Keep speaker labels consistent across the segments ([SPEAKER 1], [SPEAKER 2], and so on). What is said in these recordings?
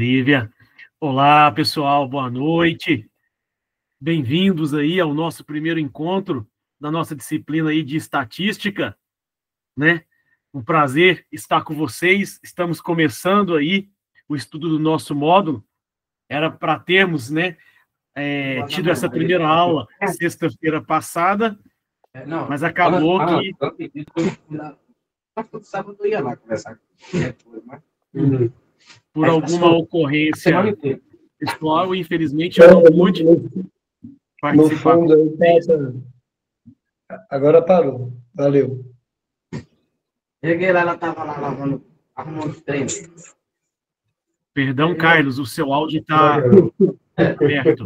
[SPEAKER 1] Lívia. Olá, pessoal, boa noite. Bem-vindos aí ao nosso primeiro encontro da nossa disciplina aí de estatística, né? Um prazer estar com vocês. Estamos começando aí o estudo do nosso módulo. Era para termos, né, tido essa primeira aula sexta-feira passada, mas acabou que...
[SPEAKER 2] Sábado eu ia lá conversar
[SPEAKER 1] por alguma ocorrência pessoal, infelizmente, eu não pude participar.
[SPEAKER 3] No fundo, agora parou. Valeu.
[SPEAKER 2] Cheguei lá, ela estava lá lavando, arrumando os treinos.
[SPEAKER 1] Perdão, Carlos, o seu áudio está aberto.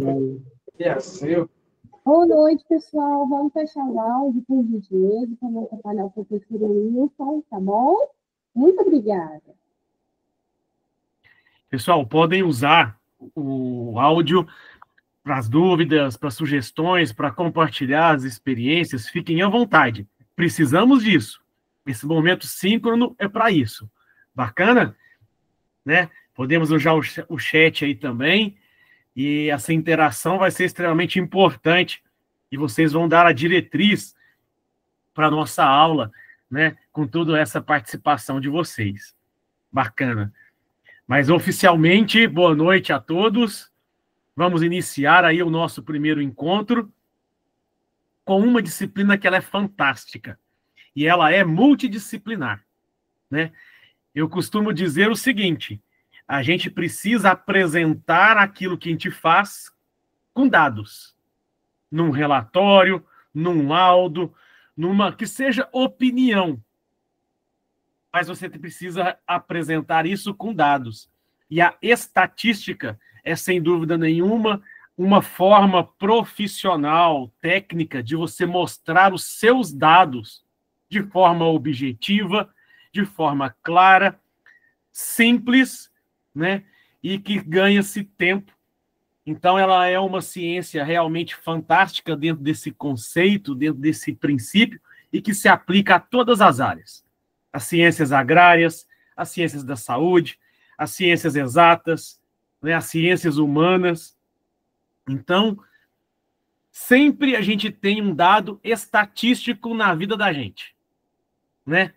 [SPEAKER 4] Boa noite, pessoal. Vamos fechar o áudio por gentileza, para não atrapalhar o professor Wilson, tá bom? Muito obrigada.
[SPEAKER 1] Pessoal, podem usar o áudio para as dúvidas, para sugestões, para compartilhar as experiências. Fiquem à vontade. Precisamos disso. Esse momento síncrono é para isso. Bacana? Né? Podemos usar o chat aí também. E essa interação vai ser extremamente importante. E vocês vão dar a diretriz para a nossa aula, né? Com toda essa participação de vocês. Bacana. Mas, oficialmente, boa noite a todos. Vamos iniciar aí o nosso primeiro encontro com uma disciplina que ela é fantástica. E ela é multidisciplinar, né? Eu costumo dizer o seguinte: a gente precisa apresentar aquilo que a gente faz com dados. Num relatório, num laudo, numa que seja opinião. Mas você precisa apresentar isso com dados. E a estatística é, sem dúvida nenhuma, uma forma profissional, técnica, de você mostrar os seus dados de forma objetiva, de forma clara, simples, né? E que ganha-se tempo. Então, ela é uma ciência realmente fantástica dentro desse conceito, dentro desse princípio, e que se aplica a todas as áreas. As ciências agrárias, as ciências da saúde, as ciências exatas, né, as ciências humanas. Então, sempre a gente tem um dado estatístico na vida da gente, né?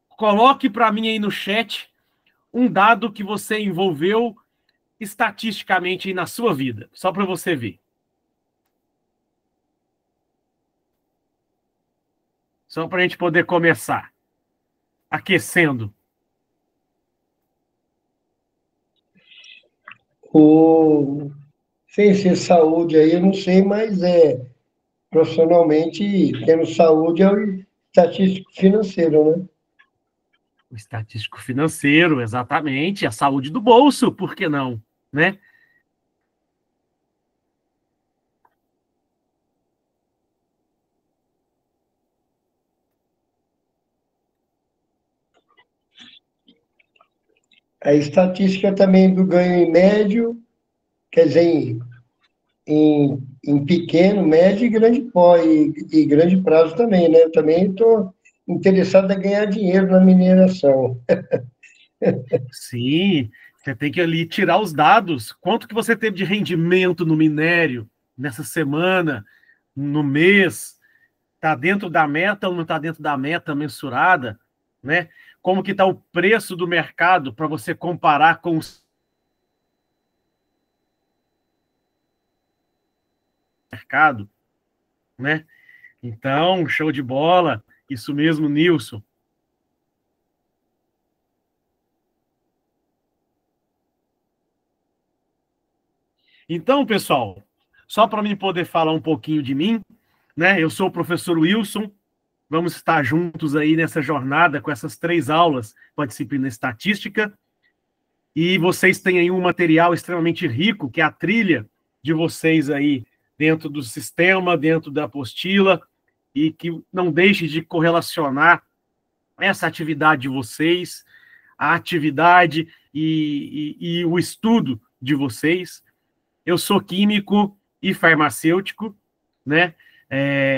[SPEAKER 1] Coloque para mim aí no chat um dado que você envolveu estatisticamente aí na sua vida, só para você ver. Só para a gente poder começar aquecendo.
[SPEAKER 3] Sem ser saúde aí, eu não sei, mas profissionalmente, tendo saúde é o estatístico financeiro, né?
[SPEAKER 1] O estatístico financeiro, exatamente. A saúde do bolso, por que não? Né?
[SPEAKER 3] A estatística também do ganho em médio, quer dizer, em pequeno, médio e e grande prazo também, né? Eu também estou interessado em ganhar dinheiro na mineração.
[SPEAKER 1] Sim, você tem que ali tirar os dados. Quanto que você teve de rendimento no minério nessa semana, no mês? Está dentro da meta ou não está dentro da meta mensurada? Né? Como que está o preço do mercado para você comparar com o mercado? Né? Então, show de bola. Isso mesmo, Nilson. Então, pessoal, só para mim poder falar um pouquinho de mim, né? Eu sou o professor Wilson. Vamos estar juntos aí nessa jornada com essas 3 aulas com a disciplina estatística. E vocês têm aí um material extremamente rico, que é a trilha de vocês aí dentro do sistema, dentro da apostila, e que não deixe de correlacionar essa atividade de vocês, a atividade e o estudo de vocês. Eu sou químico e farmacêutico, né?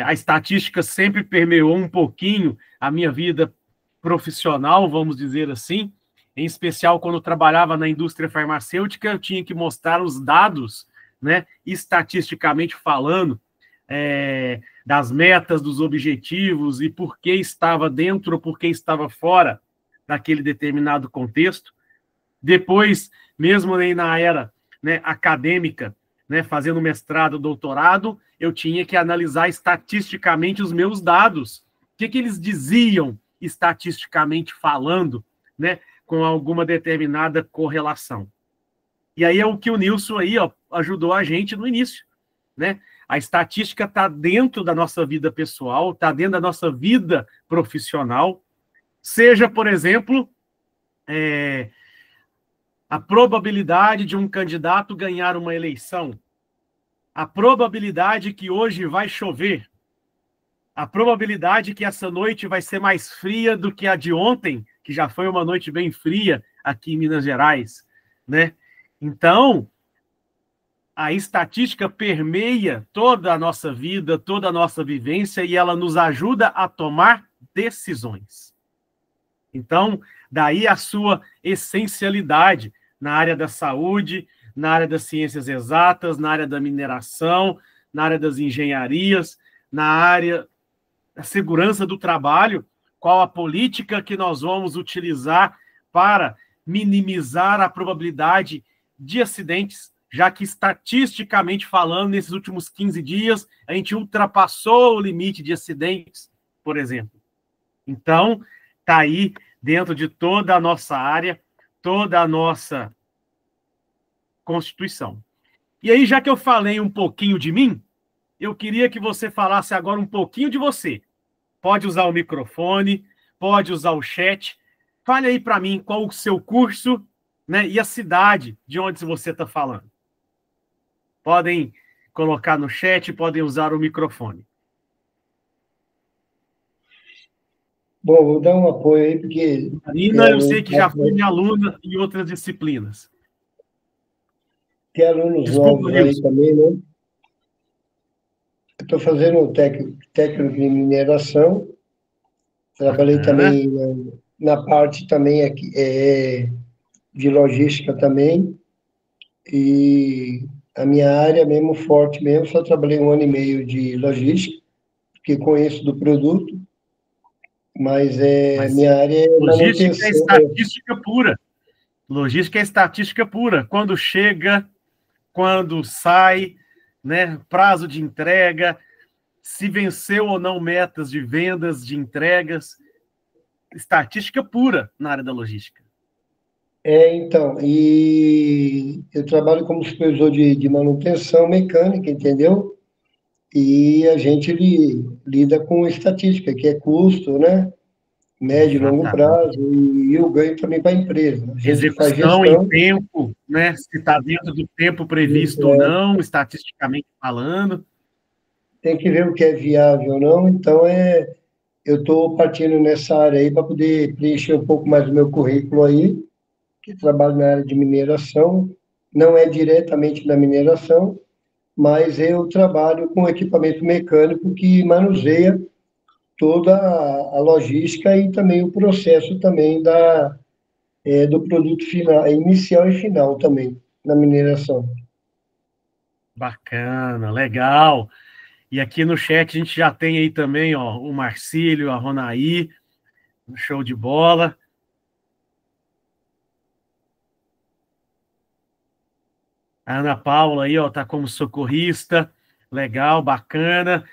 [SPEAKER 1] A estatística sempre permeou um pouquinho a minha vida profissional, vamos dizer assim, em especial quando trabalhava na indústria farmacêutica, eu tinha que mostrar os dados, né, estatisticamente falando, das metas, dos objetivos e por que estava dentro ou por que estava fora daquele determinado contexto. Depois, mesmo aí na era, né, acadêmica, né, fazendo mestrado, doutorado, eu tinha que analisar estatisticamente os meus dados. O que eles diziam estatisticamente falando, né, com alguma determinada correlação. E aí é o que o Nilson aí, ó, ajudou a gente no início, né? A estatística está dentro da nossa vida pessoal, está dentro da nossa vida profissional, seja, por exemplo, a probabilidade de um candidato ganhar uma eleição, a probabilidade que hoje vai chover, a probabilidade que essa noite vai ser mais fria do que a de ontem, que já foi uma noite bem fria aqui em Minas Gerais, né? Então, a estatística permeia toda a nossa vida, toda a nossa vivência e ela nos ajuda a tomar decisões. Então, daí a sua essencialidade na área da saúde, na área das ciências exatas, na área da mineração, na área das engenharias, na área da segurança do trabalho, qual a política que nós vamos utilizar para minimizar a probabilidade de acidentes, já que, estatisticamente falando, nesses últimos 15 dias, a gente ultrapassou o limite de acidentes, por exemplo. Então, está aí, dentro de toda a nossa área, toda a nossa Constituição. E aí, já que eu falei um pouquinho de mim, eu queria que você falasse agora um pouquinho de você. Pode usar o microfone, pode usar o chat. Fale aí para mim qual o seu curso, né, e a cidade de onde você está falando. Podem colocar no chat, podem usar o microfone.
[SPEAKER 3] Bom, vou dar um apoio aí, porque...
[SPEAKER 1] Marina, eu sei que já foi minha aluna em outras disciplinas.
[SPEAKER 3] Tem alunos
[SPEAKER 1] Desculpa,
[SPEAKER 3] novos aí
[SPEAKER 1] Nilson.
[SPEAKER 3] também, né? Eu estou fazendo técnico em mineração, trabalhei também na parte também aqui, de logística também, e a minha área mesmo, forte mesmo, só trabalhei 1 ano e meio de logística, porque conheço do produto, mas minha área é
[SPEAKER 1] logística é
[SPEAKER 3] manutenção.
[SPEAKER 1] estatística pura. Logística é estatística pura. Quando chega, quando sai, né? Prazo de entrega, se venceu ou não metas de vendas, de entregas. Estatística pura na área da logística.
[SPEAKER 3] Então, e eu trabalho como supervisor de manutenção mecânica, entendeu? E a gente lida com estatística, que é custo, né? Médio e longo
[SPEAKER 1] Exatamente.
[SPEAKER 3] prazo, e o ganho também para a empresa. A gente faz
[SPEAKER 1] Execução em
[SPEAKER 3] gestão.
[SPEAKER 1] tempo, né? Se está dentro do tempo previsto ou não, estatisticamente falando.
[SPEAKER 3] Tem que ver o que é viável ou não, então eu estou partindo nessa área aí para poder preencher um pouco mais do meu currículo aí, que trabalho na área de mineração, não é diretamente na mineração, mas eu trabalho com equipamento mecânico que manuseia toda a logística e também o processo também do produto final, inicial e final também, na mineração.
[SPEAKER 1] Bacana, legal. E aqui no chat a gente já tem aí também, ó, o Marcílio, a Ronaí, show de bola. A Ana Paula aí, ó, tá como socorrista, legal, bacana.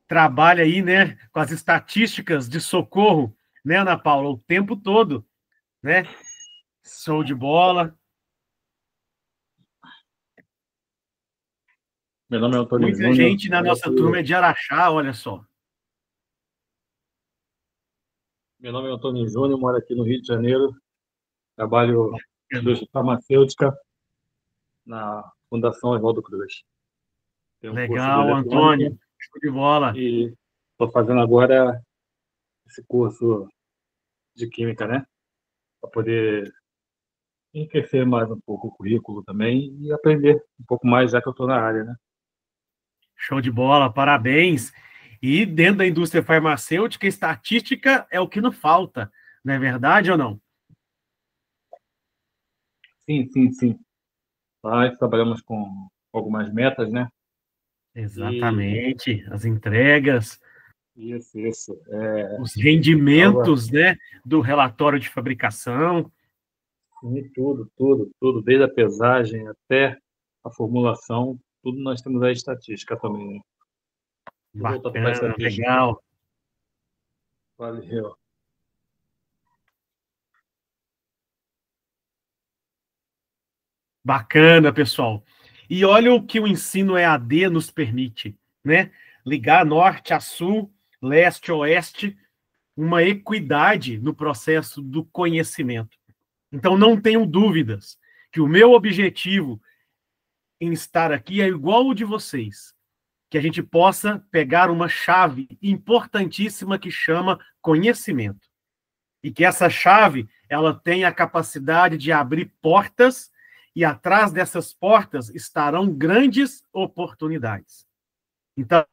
[SPEAKER 1] Trabalha aí, né, com as estatísticas de socorro, né, Ana Paula, o tempo todo, né? Show de bola.
[SPEAKER 5] Meu nome é Antônio
[SPEAKER 1] Muita
[SPEAKER 5] Júnior.
[SPEAKER 1] gente na nossa turma é de Araxá, olha só.
[SPEAKER 5] Meu nome é Antônio Júnior, moro aqui no Rio de Janeiro. Trabalho na indústria farmacêutica na Fundação Oswaldo Cruz. Tenho um curso de
[SPEAKER 1] Legal,
[SPEAKER 5] eletrônica
[SPEAKER 1] Antônio. Show de bola.
[SPEAKER 5] e estou fazendo agora esse curso de química, né? Para poder enriquecer mais um pouco o currículo também e aprender um pouco mais, já que eu estou na área, né?
[SPEAKER 1] Show de bola, parabéns. E dentro da indústria farmacêutica, estatística é o que não falta, não é verdade ou não?
[SPEAKER 5] Sim, sim, sim. Nós trabalhamos com algumas metas, né? E
[SPEAKER 1] Exatamente. As entregas,
[SPEAKER 5] isso.
[SPEAKER 1] os
[SPEAKER 5] Algo
[SPEAKER 1] rendimentos, né, do relatório de fabricação.
[SPEAKER 5] assim, tudo, desde a pesagem até a formulação, tudo nós temos a estatística também, né? Tudo voltado para a
[SPEAKER 1] Bacana,
[SPEAKER 5] estatística.
[SPEAKER 1] legal.
[SPEAKER 5] Valeu.
[SPEAKER 1] Bacana, pessoal. E olha o que o ensino EAD nos permite, né? Ligar norte a sul, leste a oeste, uma equidade no processo do conhecimento. Então, não tenho dúvidas que o meu objetivo em estar aqui é igual ao de vocês, que a gente possa pegar uma chave importantíssima que chama conhecimento. E que essa chave, ela tem a capacidade de abrir portas e atrás dessas portas estarão grandes oportunidades. Então,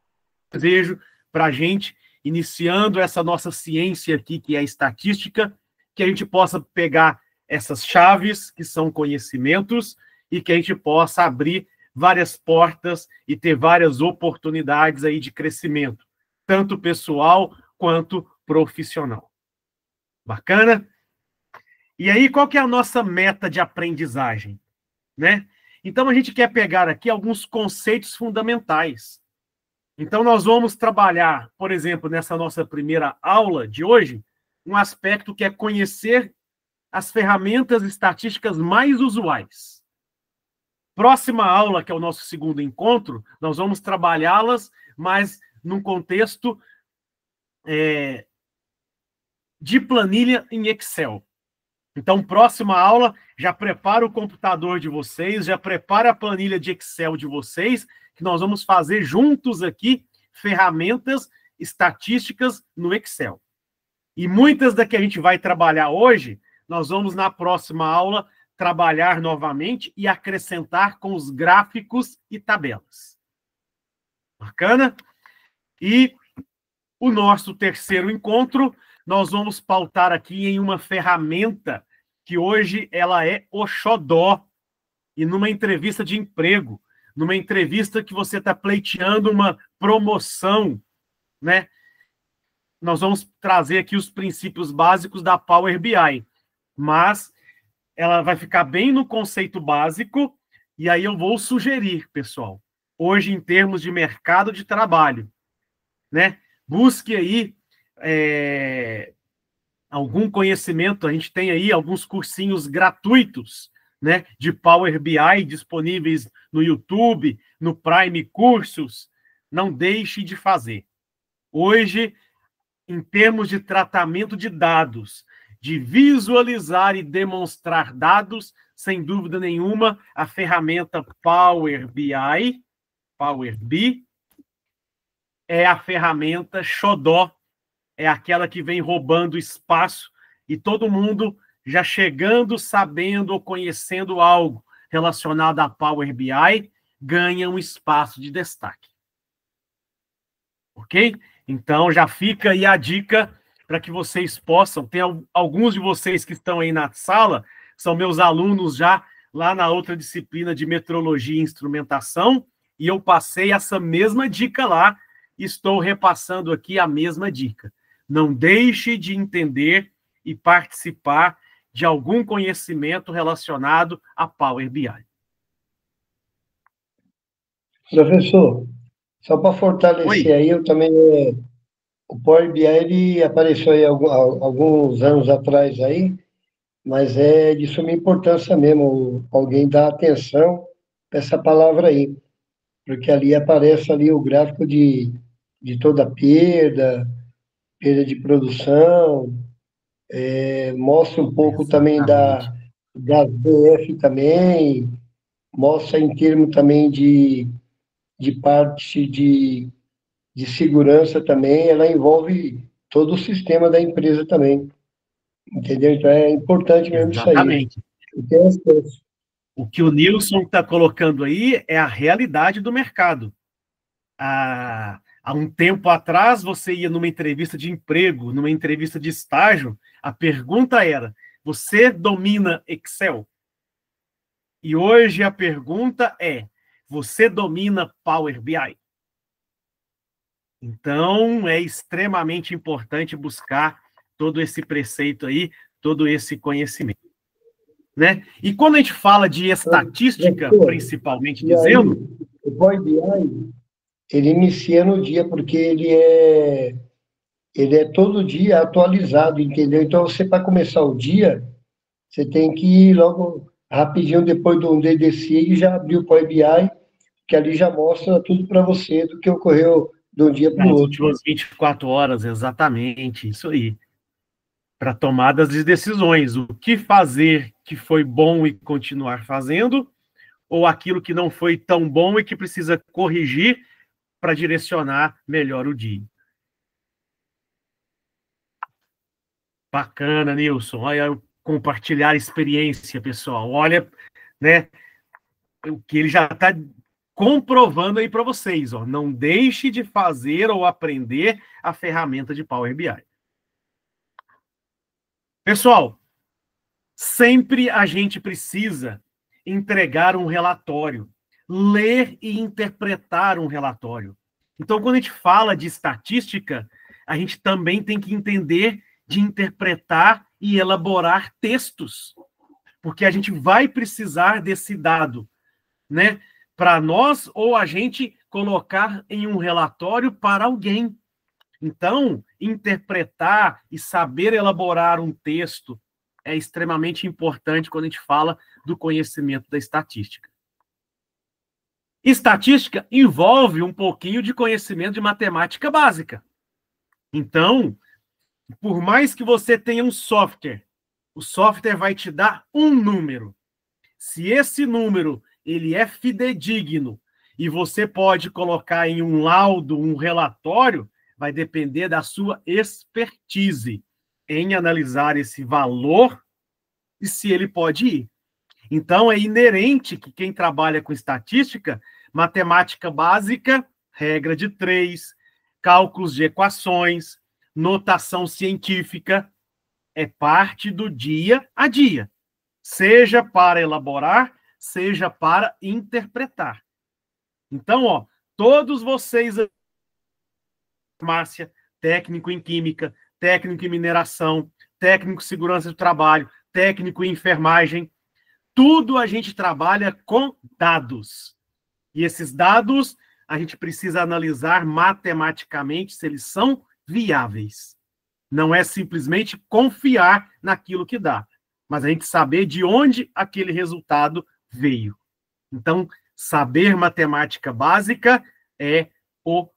[SPEAKER 1] desejo para a gente, iniciando essa nossa ciência aqui, que é a estatística, que a gente possa pegar essas chaves, que são conhecimentos, e que a gente possa abrir várias portas e ter várias oportunidades aí de crescimento, tanto pessoal quanto profissional. Bacana? E aí, qual que é a nossa meta de aprendizagem, né? Então, a gente quer pegar aqui alguns conceitos fundamentais. Então, nós vamos trabalhar, por exemplo, nessa nossa primeira aula de hoje, um aspecto que é conhecer as ferramentas estatísticas mais usuais. Próxima aula, que é o nosso segundo encontro, nós vamos trabalhá-las, mas num contexto de planilha em Excel. Então, próxima aula, já prepara o computador de vocês, já prepara a planilha de Excel de vocês, que nós vamos fazer juntos aqui ferramentas estatísticas no Excel. E muitas da que a gente vai trabalhar hoje, nós vamos na próxima aula trabalhar novamente e acrescentar com os gráficos e tabelas. Bacana? E o nosso terceiro encontro, nós vamos pautar aqui em uma ferramenta que hoje ela é o xodó. E numa entrevista de emprego, numa entrevista que você está pleiteando uma promoção, né? Nós vamos trazer aqui os princípios básicos da Power BI. Mas ela vai ficar bem no conceito básico, e aí eu vou sugerir, pessoal, hoje em termos de mercado de trabalho, né? Busque aí algum conhecimento, a gente tem aí alguns cursinhos gratuitos, né, de Power BI disponíveis no YouTube, no Prime Cursos. Não deixe de fazer. Hoje, em termos de tratamento de dados, de visualizar e demonstrar dados, sem dúvida nenhuma, a ferramenta Power BI é a ferramenta xodó, é aquela que vem roubando espaço e todo mundo já chegando, sabendo ou conhecendo algo relacionado a Power BI, ganha um espaço de destaque. Ok? Então, já fica aí a dica para que vocês possam, tem alguns de vocês que estão aí na sala, são meus alunos já lá na outra disciplina de metrologia e instrumentação, e eu passei essa mesma dica lá, e estou repassando aqui a mesma dica. Não deixe de entender e participar de algum conhecimento relacionado a Power BI.
[SPEAKER 3] Professor, só para fortalecer
[SPEAKER 1] Oi.
[SPEAKER 3] aí, eu também, o Power BI ele apareceu aí alguns anos atrás aí, mas é de suma importância mesmo alguém dar atenção para essa palavra aí, porque ali aparece ali o gráfico de toda perda de produção, mostra um pouco também
[SPEAKER 1] Exatamente.
[SPEAKER 3] da BF também, mostra em termos também de parte de segurança também, ela envolve todo o sistema da empresa também, entendeu? Então é importante mesmo isso aí.
[SPEAKER 1] Exatamente. O que o Nilson está colocando aí é a realidade do mercado. Há um tempo atrás, você ia numa entrevista de emprego, numa entrevista de estágio, a pergunta era: você domina Excel? E hoje a pergunta é: você domina Power BI? Então, é extremamente importante buscar todo esse preceito aí, todo esse conhecimento, né? E quando a gente fala de estatística, principalmente dizendo...
[SPEAKER 3] Aí, o Power BI, ele inicia no dia, porque ele é todo dia atualizado, entendeu? Então, você, para começar o dia, você tem que ir logo rapidinho depois do DDC e já abrir o Power BI, que ali já mostra tudo para você do que ocorreu de um dia para o
[SPEAKER 1] Nas
[SPEAKER 3] outro.
[SPEAKER 1] últimas 24 horas, exatamente, isso aí. Para tomadas de decisões, o que fazer que foi bom e continuar fazendo, ou aquilo que não foi tão bom e que precisa corrigir para direcionar melhor o dia. Bacana, Nilson. Olha, compartilhar experiência, pessoal. Olha, né, o que ele já está comprovando aí para vocês. Ó. Não deixe de fazer ou aprender a ferramenta de Power BI. Pessoal, sempre a gente precisa entregar um relatório, ler e interpretar um relatório. Então, quando a gente fala de estatística, a gente também tem que entender de interpretar e elaborar textos, porque a gente vai precisar desse dado, né, para nós ou a gente colocar em um relatório para alguém. Então, interpretar e saber elaborar um texto é extremamente importante quando a gente fala do conhecimento da estatística. Estatística envolve um pouquinho de conhecimento de matemática básica. Então, por mais que você tenha um software, o software vai te dar um número. Se esse número ele é fidedigno e você pode colocar em um laudo, um relatório, vai depender da sua expertise em analisar esse valor e se ele pode ir. Então, é inerente que quem trabalha com estatística, matemática básica, regra de 3, cálculos de equações, notação científica, é parte do dia a dia, seja para elaborar, seja para interpretar. Então, ó, todos vocês, farmácia, técnico em química, técnico em mineração, técnico em segurança do trabalho, técnico em enfermagem, tudo a gente trabalha com dados. E esses dados a gente precisa analisar matematicamente se eles são viáveis. Não é simplesmente confiar naquilo que dá, mas a gente saber de onde aquele resultado veio. Então, saber matemática básica é o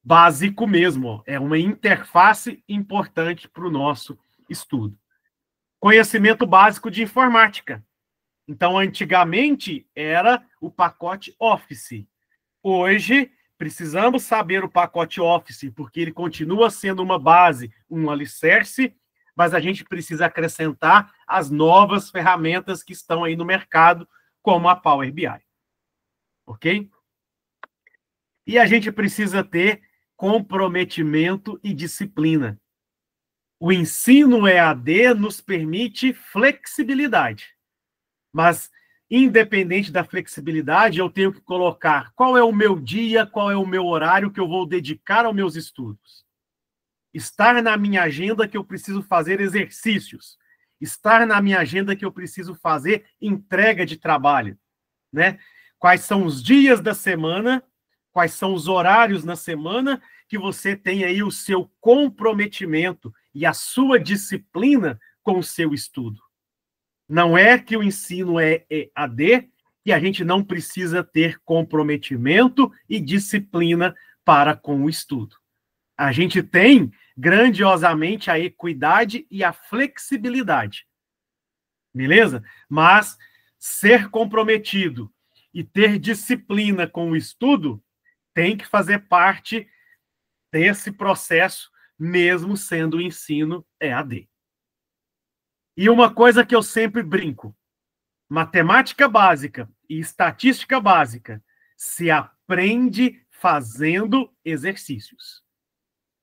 [SPEAKER 1] básico mesmo, é uma interface importante para o nosso estudo. Conhecimento básico de informática. Então, antigamente, era o pacote Office. Hoje, precisamos saber o pacote Office, porque ele continua sendo uma base, um alicerce, mas a gente precisa acrescentar as novas ferramentas que estão aí no mercado, como a Power BI. Ok? E a gente precisa ter comprometimento e disciplina. O ensino EAD nos permite flexibilidade, mas, independente da flexibilidade, eu tenho que colocar qual é o meu dia, qual é o meu horário que eu vou dedicar aos meus estudos. Estar na minha agenda que eu preciso fazer exercícios. Estar na minha agenda que eu preciso fazer entrega de trabalho, né? Quais são os dias da semana, quais são os horários na semana que você tem aí o seu comprometimento e a sua disciplina com o seu estudo. Não é que o ensino é EAD que a gente não precisa ter comprometimento e disciplina para com o estudo. A gente tem grandiosamente a equidade e a flexibilidade. Beleza? Mas ser comprometido e ter disciplina com o estudo tem que fazer parte desse processo, mesmo sendo o ensino EAD. E uma coisa que eu sempre brinco, matemática básica e estatística básica se aprende fazendo exercícios.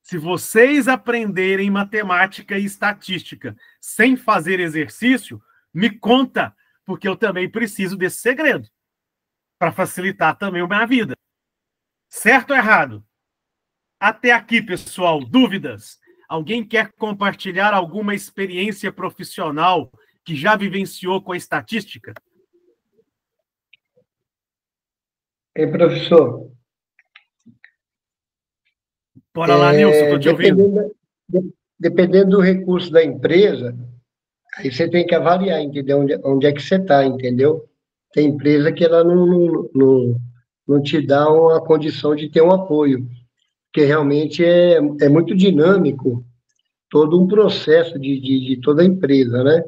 [SPEAKER 1] Se vocês aprenderem matemática e estatística sem fazer exercício, me conta porque eu também preciso desse segredo para facilitar também a minha vida. Certo ou errado? Até aqui, pessoal, dúvidas? Alguém quer compartilhar alguma experiência profissional que já vivenciou com a estatística?
[SPEAKER 3] Professor,
[SPEAKER 1] Bora lá, Nilson, estou te ouvindo.
[SPEAKER 3] Dependendo do recurso da empresa, aí você tem que avaliar, entendeu? Onde é que você está, entendeu? Tem empresa que ela não te dá uma condição de ter um apoio, porque realmente é muito dinâmico todo um processo de toda a empresa, né?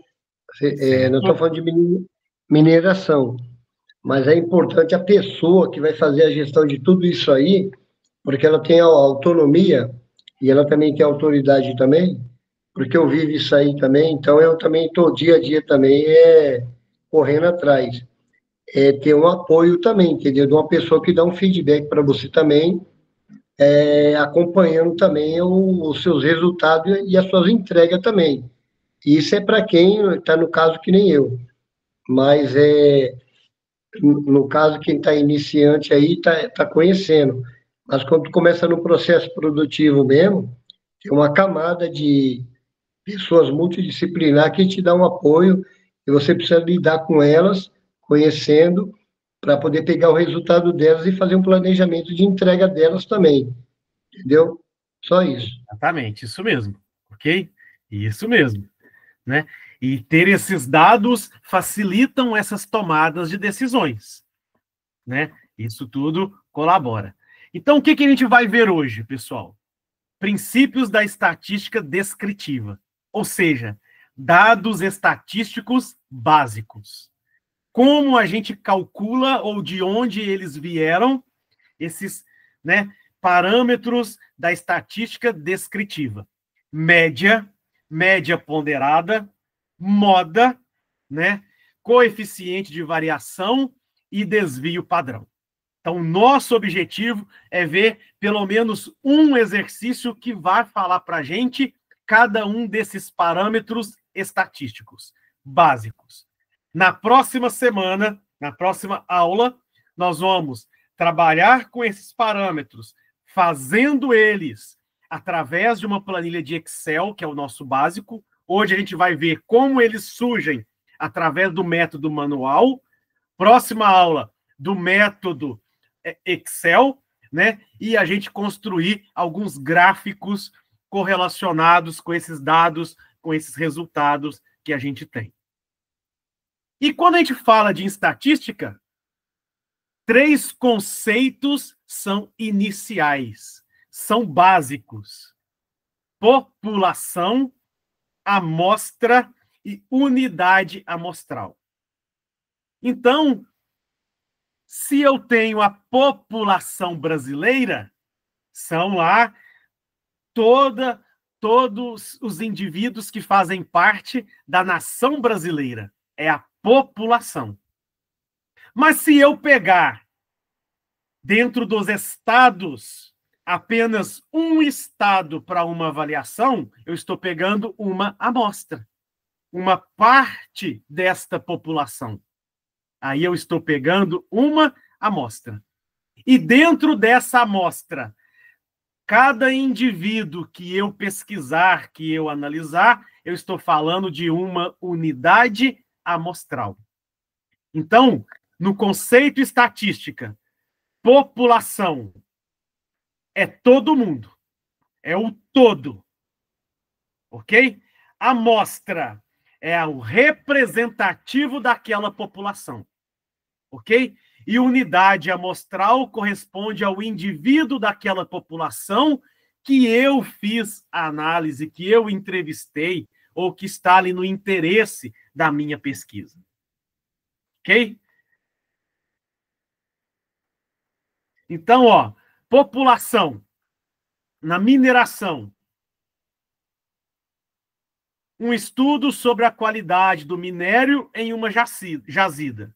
[SPEAKER 3] Não estou falando de mineração, mas é importante a pessoa que vai fazer a gestão de tudo isso aí, porque ela tem a autonomia e ela também tem autoridade também, porque eu vivo isso aí também, então eu também estou dia a dia também correndo atrás. Ter um apoio também, entendeu? De uma pessoa que dá um feedback para você também, acompanhando também os seus resultados e as suas entregas também. Isso é para quem está no caso que nem eu, mas no caso quem está iniciante aí está conhecendo. Mas quando começa no processo produtivo mesmo, tem uma camada de pessoas multidisciplinar que te dá um apoio e você precisa lidar com elas, conhecendo, para poder pegar o resultado delas e fazer um planejamento de entrega delas também, entendeu? Só isso.
[SPEAKER 1] Exatamente, isso mesmo, ok? Isso mesmo, né? E ter esses dados facilitam essas tomadas de decisões, né? Isso tudo colabora. Então, o que a gente vai ver hoje, pessoal? Princípios da estatística descritiva, ou seja, dados estatísticos básicos. Como a gente calcula ou de onde eles vieram, esses, né, parâmetros da estatística descritiva. Média, média ponderada, moda, né, coeficiente de variação e desvio padrão. Então, nosso objetivo é ver pelo menos um exercício que vai falar para a gente cada um desses parâmetros estatísticos básicos. Na próxima semana, na próxima aula, nós vamos trabalhar com esses parâmetros, fazendo eles através de uma planilha de Excel, que é o nosso básico. Hoje a gente vai ver como eles surgem através do método manual. Próxima aula, do método Excel, né? E a gente construir alguns gráficos correlacionados com esses dados, com esses resultados que a gente tem. E quando a gente fala de estatística, 3 conceitos são iniciais, são básicos: população, amostra e unidade amostral. Então, se eu tenho a população brasileira, são lá todos os indivíduos que fazem parte da nação brasileira. É a população. Mas se eu pegar dentro dos estados apenas um estado para uma avaliação, eu estou pegando uma amostra, uma parte desta população. Aí eu estou pegando uma amostra. E dentro dessa amostra, cada indivíduo que eu pesquisar, que eu analisar, eu estou falando de uma unidade amostral. Então, no conceito estatística, população é todo mundo, é o todo, ok? Amostra é o representativo daquela população, ok? E unidade amostral corresponde ao indivíduo daquela população que eu fiz a análise, que eu entrevistei, ou que está ali no interesse da minha pesquisa. Ok? Então, ó, população na mineração. Um estudo sobre a qualidade do minério em uma jazida,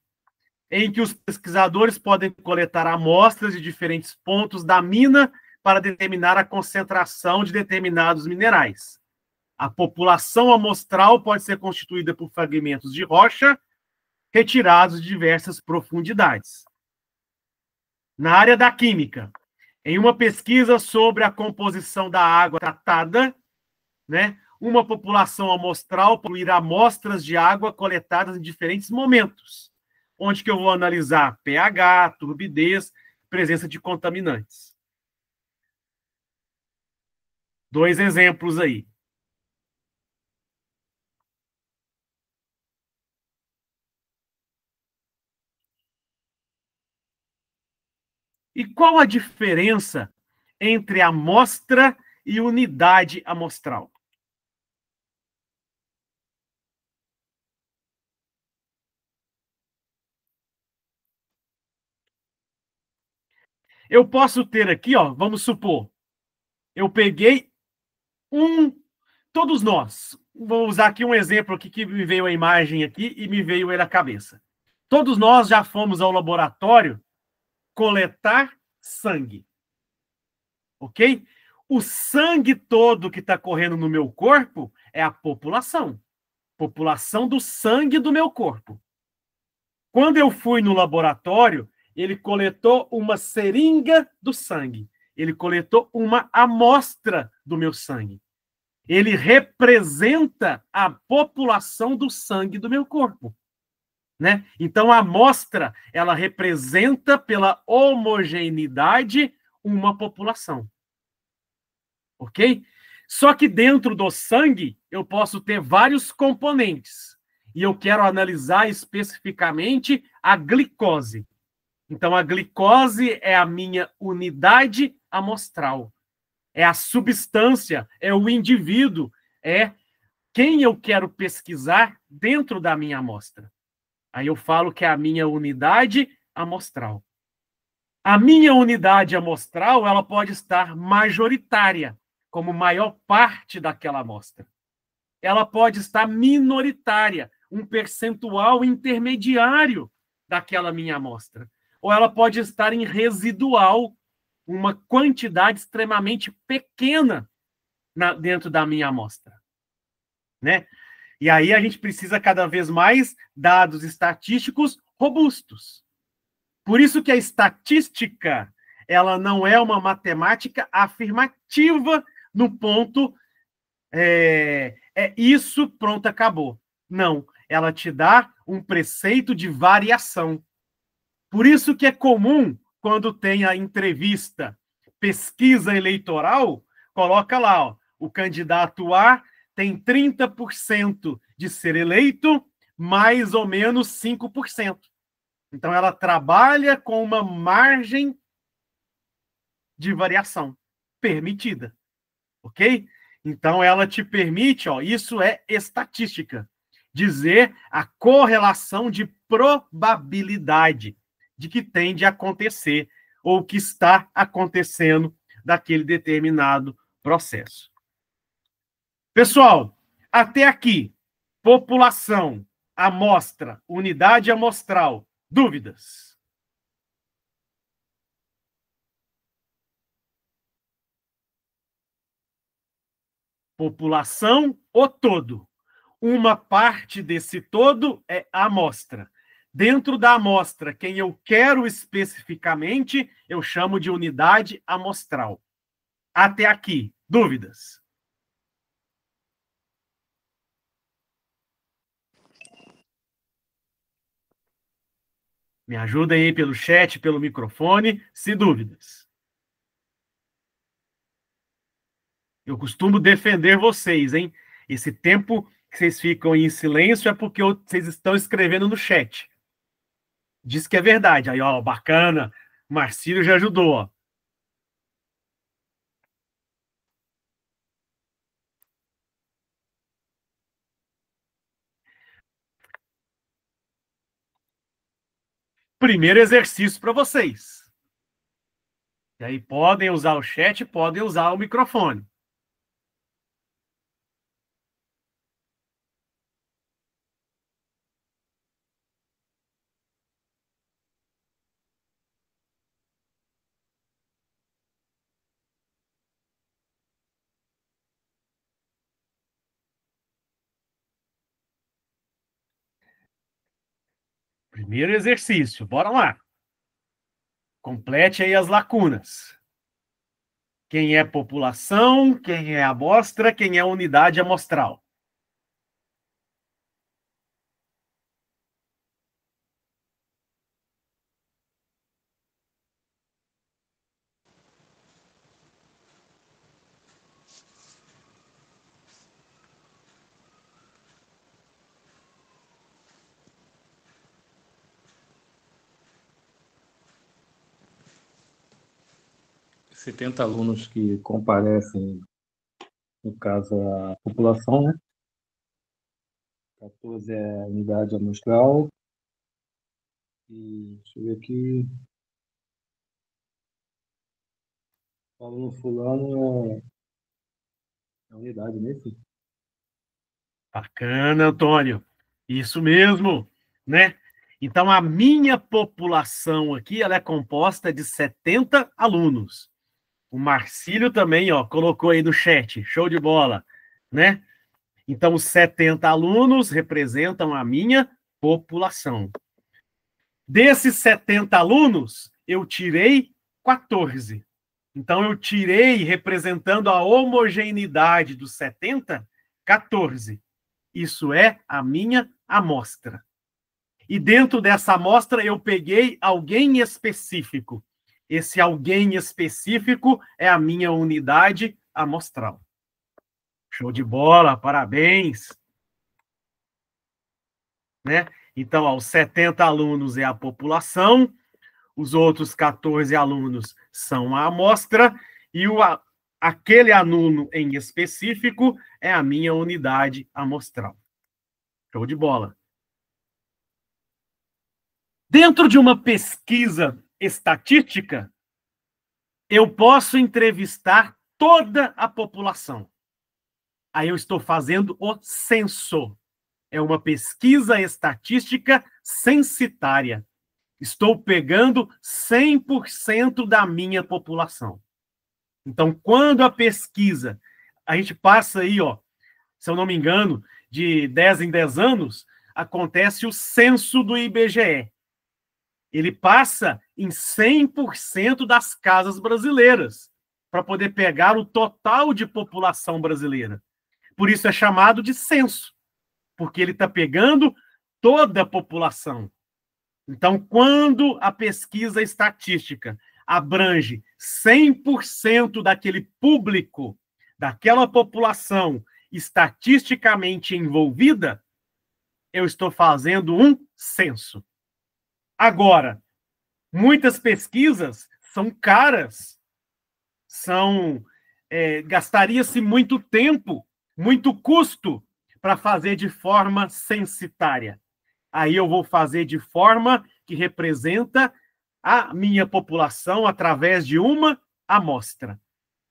[SPEAKER 1] em que os pesquisadores podem coletar amostras de diferentes pontos da mina para determinar a concentração de determinados minerais. A população amostral pode ser constituída por fragmentos de rocha retirados de diversas profundidades. Na área da química, em uma pesquisa sobre a composição da água tratada, né, uma população amostral poluirá amostras de água coletadas em diferentes momentos, onde que eu vou analisar pH, turbidez, presença de contaminantes. 2 exemplos aí. E qual a diferença entre amostra e unidade amostral? Eu posso ter aqui, ó, vamos supor, eu peguei todos nós. Vou usar aqui um exemplo aqui que me veio a imagem aqui e me veio ele à cabeça. Todos nós já fomos ao laboratório coletar sangue, ok? O sangue todo que está correndo no meu corpo é a população do sangue do meu corpo. Quando eu fui no laboratório, ele coletou uma seringa do sangue. Ele coletou uma amostra do meu sangue. Ele representa a população do sangue do meu corpo, né? Então, a amostra, ela representa pela homogeneidade uma população, ok? Só que dentro do sangue, eu posso ter vários componentes, e eu quero analisar especificamente a glicose. Então, a glicose é a minha unidade amostral. É a substância, é o indivíduo, é quem eu quero pesquisar dentro da minha amostra. Aí eu falo que é a minha unidade amostral. A minha unidade amostral, ela pode estar majoritária, como maior parte daquela amostra. Ela pode estar minoritária, um percentual intermediário daquela minha amostra. Ou ela pode estar em residual, uma quantidade extremamente pequena dentro da minha amostra, né? E aí a gente precisa cada vez mais dados estatísticos robustos. Por isso que a estatística, ela não é uma matemática afirmativa no ponto isso, pronto, acabou. Não, ela te dá um preceito de variação. Por isso que é comum, quando tem a entrevista, pesquisa eleitoral, coloca lá, ó, o candidato A tem 30% de ser eleito, mais ou menos 5%. Então, ela trabalha com uma margem de variação permitida, ok? Então, ela te permite, ó, isso é estatística, dizer a correlação de probabilidade de que tende a acontecer ou que está acontecendo daquele determinado processo. Pessoal, até aqui, população, amostra, unidade amostral, dúvidas? População, o todo. Uma parte desse todo é a amostra. Dentro da amostra, quem eu quero especificamente, eu chamo de unidade amostral. Até aqui, dúvidas? Me ajudem aí pelo chat, pelo microfone, se dúvidas. Eu costumo defender vocês, hein? Esse tempo que vocês ficam em silêncio é porque vocês estão escrevendo no chat. Diz que é verdade. Aí, ó, bacana. Marcílio já ajudou, ó. Primeiro exercício para vocês. E aí podem usar o chat, podem usar o microfone. Primeiro exercício, bora lá. Complete aí as lacunas. Quem é população, quem é amostra, quem é unidade amostral.
[SPEAKER 5] Setenta alunos que comparecem, no caso, a população, né? 14 é a unidade amostral. E deixa eu ver aqui. O aluno fulano é a unidade, né?
[SPEAKER 1] Bacana, Antônio. Isso mesmo, né? Então, a minha população aqui, ela é composta de 70 alunos. O Marcílio também, ó, colocou aí no chat. Show de bola, né? Então, os 70 alunos representam a minha população. Desses 70 alunos, eu tirei 14. Então, eu tirei, representando a homogeneidade dos 70, 14. Isso é a minha amostra. E dentro dessa amostra, eu peguei alguém específico. Esse alguém específico é a minha unidade amostral. Show de bola, parabéns. Né? Então, ó, os 70 alunos é a população, os outros 14 alunos são a amostra, e aquele aluno em específico é a minha unidade amostral. Show de bola. Dentro de uma pesquisa estatística, eu posso entrevistar toda a população. Aí eu estou fazendo o censo. É uma pesquisa estatística censitária. Estou pegando 100% da minha população. Então, quando a pesquisa, a gente passa aí, ó, se eu não me engano, de 10 em 10 anos, acontece o censo do IBGE. Ele passa em 100% das casas brasileiras, para poder pegar o total de população brasileira. Por isso é chamado de censo, porque ele está pegando toda a população. Então, quando a pesquisa estatística abrange 100% daquele público, daquela população estatisticamente envolvida, eu estou fazendo um censo. Agora, muitas pesquisas são caras, gastaria-se muito tempo, muito custo para fazer de forma censitária. Aí eu vou fazer de forma que representa a minha população através de uma amostra.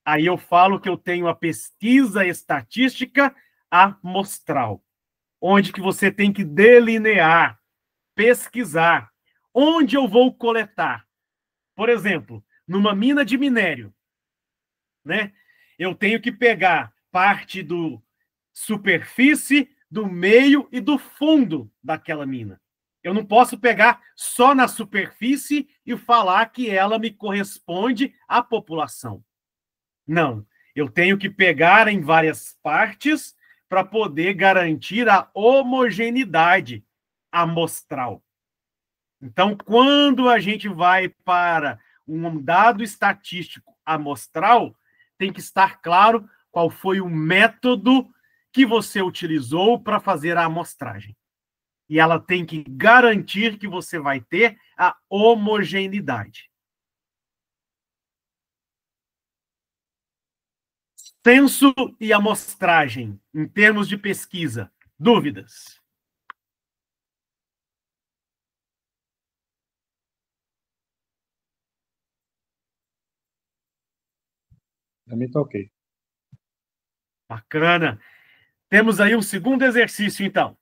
[SPEAKER 1] Aí eu falo que eu tenho a pesquisa estatística amostral, onde que você tem que delinear, pesquisar, onde eu vou coletar. Por exemplo, numa mina de minério, né? Eu tenho que pegar parte do superfície, do meio e do fundo daquela mina. Eu não posso pegar só na superfície e falar que ela me corresponde à população. Não, eu tenho que pegar em várias partes para poder garantir a homogeneidade amostral. Então, quando a gente vai para um dado estatístico amostral, tem que estar claro qual foi o método que você utilizou para fazer a amostragem. E ela tem que garantir que você vai ter a homogeneidade. Censo e amostragem, em termos de pesquisa. Dúvidas?
[SPEAKER 5] Para mim tá ok.
[SPEAKER 1] Bacana. Temos aí um segundo exercício, então.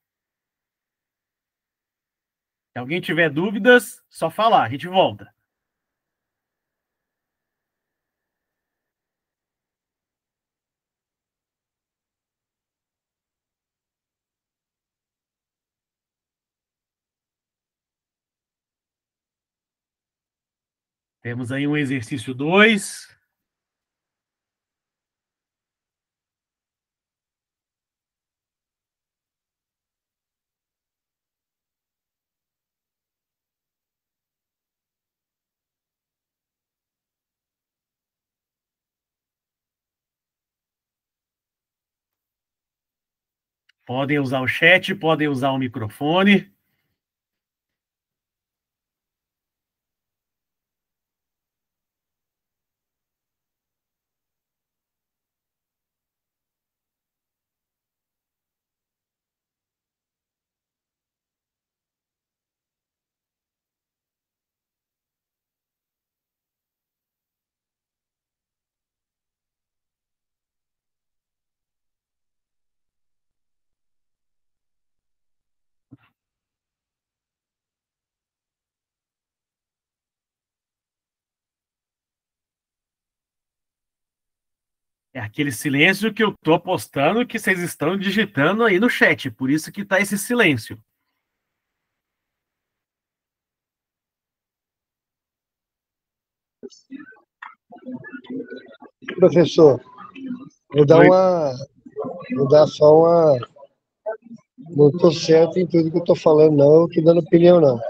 [SPEAKER 1] Se alguém tiver dúvidas, só falar, a gente volta. Temos aí um exercício 2. Podem usar o chat, podem usar o microfone. É aquele silêncio que eu estou apostando que vocês estão digitando aí no chat, por isso que está esse silêncio.
[SPEAKER 3] Professor, vou dar só uma. Não estou certo em tudo que eu estou falando, não, estou dando opinião, não.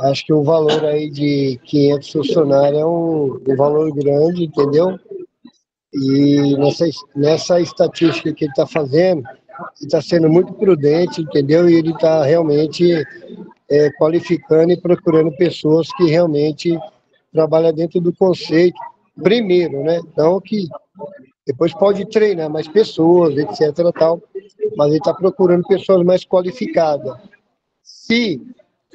[SPEAKER 3] Acho que o valor aí de 500 funcionários é um valor grande, entendeu? E nessa estatística que ele está fazendo, ele está sendo muito prudente, entendeu? E ele está realmente qualificando e procurando pessoas que realmente trabalham dentro do conceito, primeiro, né? Não que depois pode treinar mais pessoas, etc. Tal, mas ele está procurando pessoas mais qualificadas. Se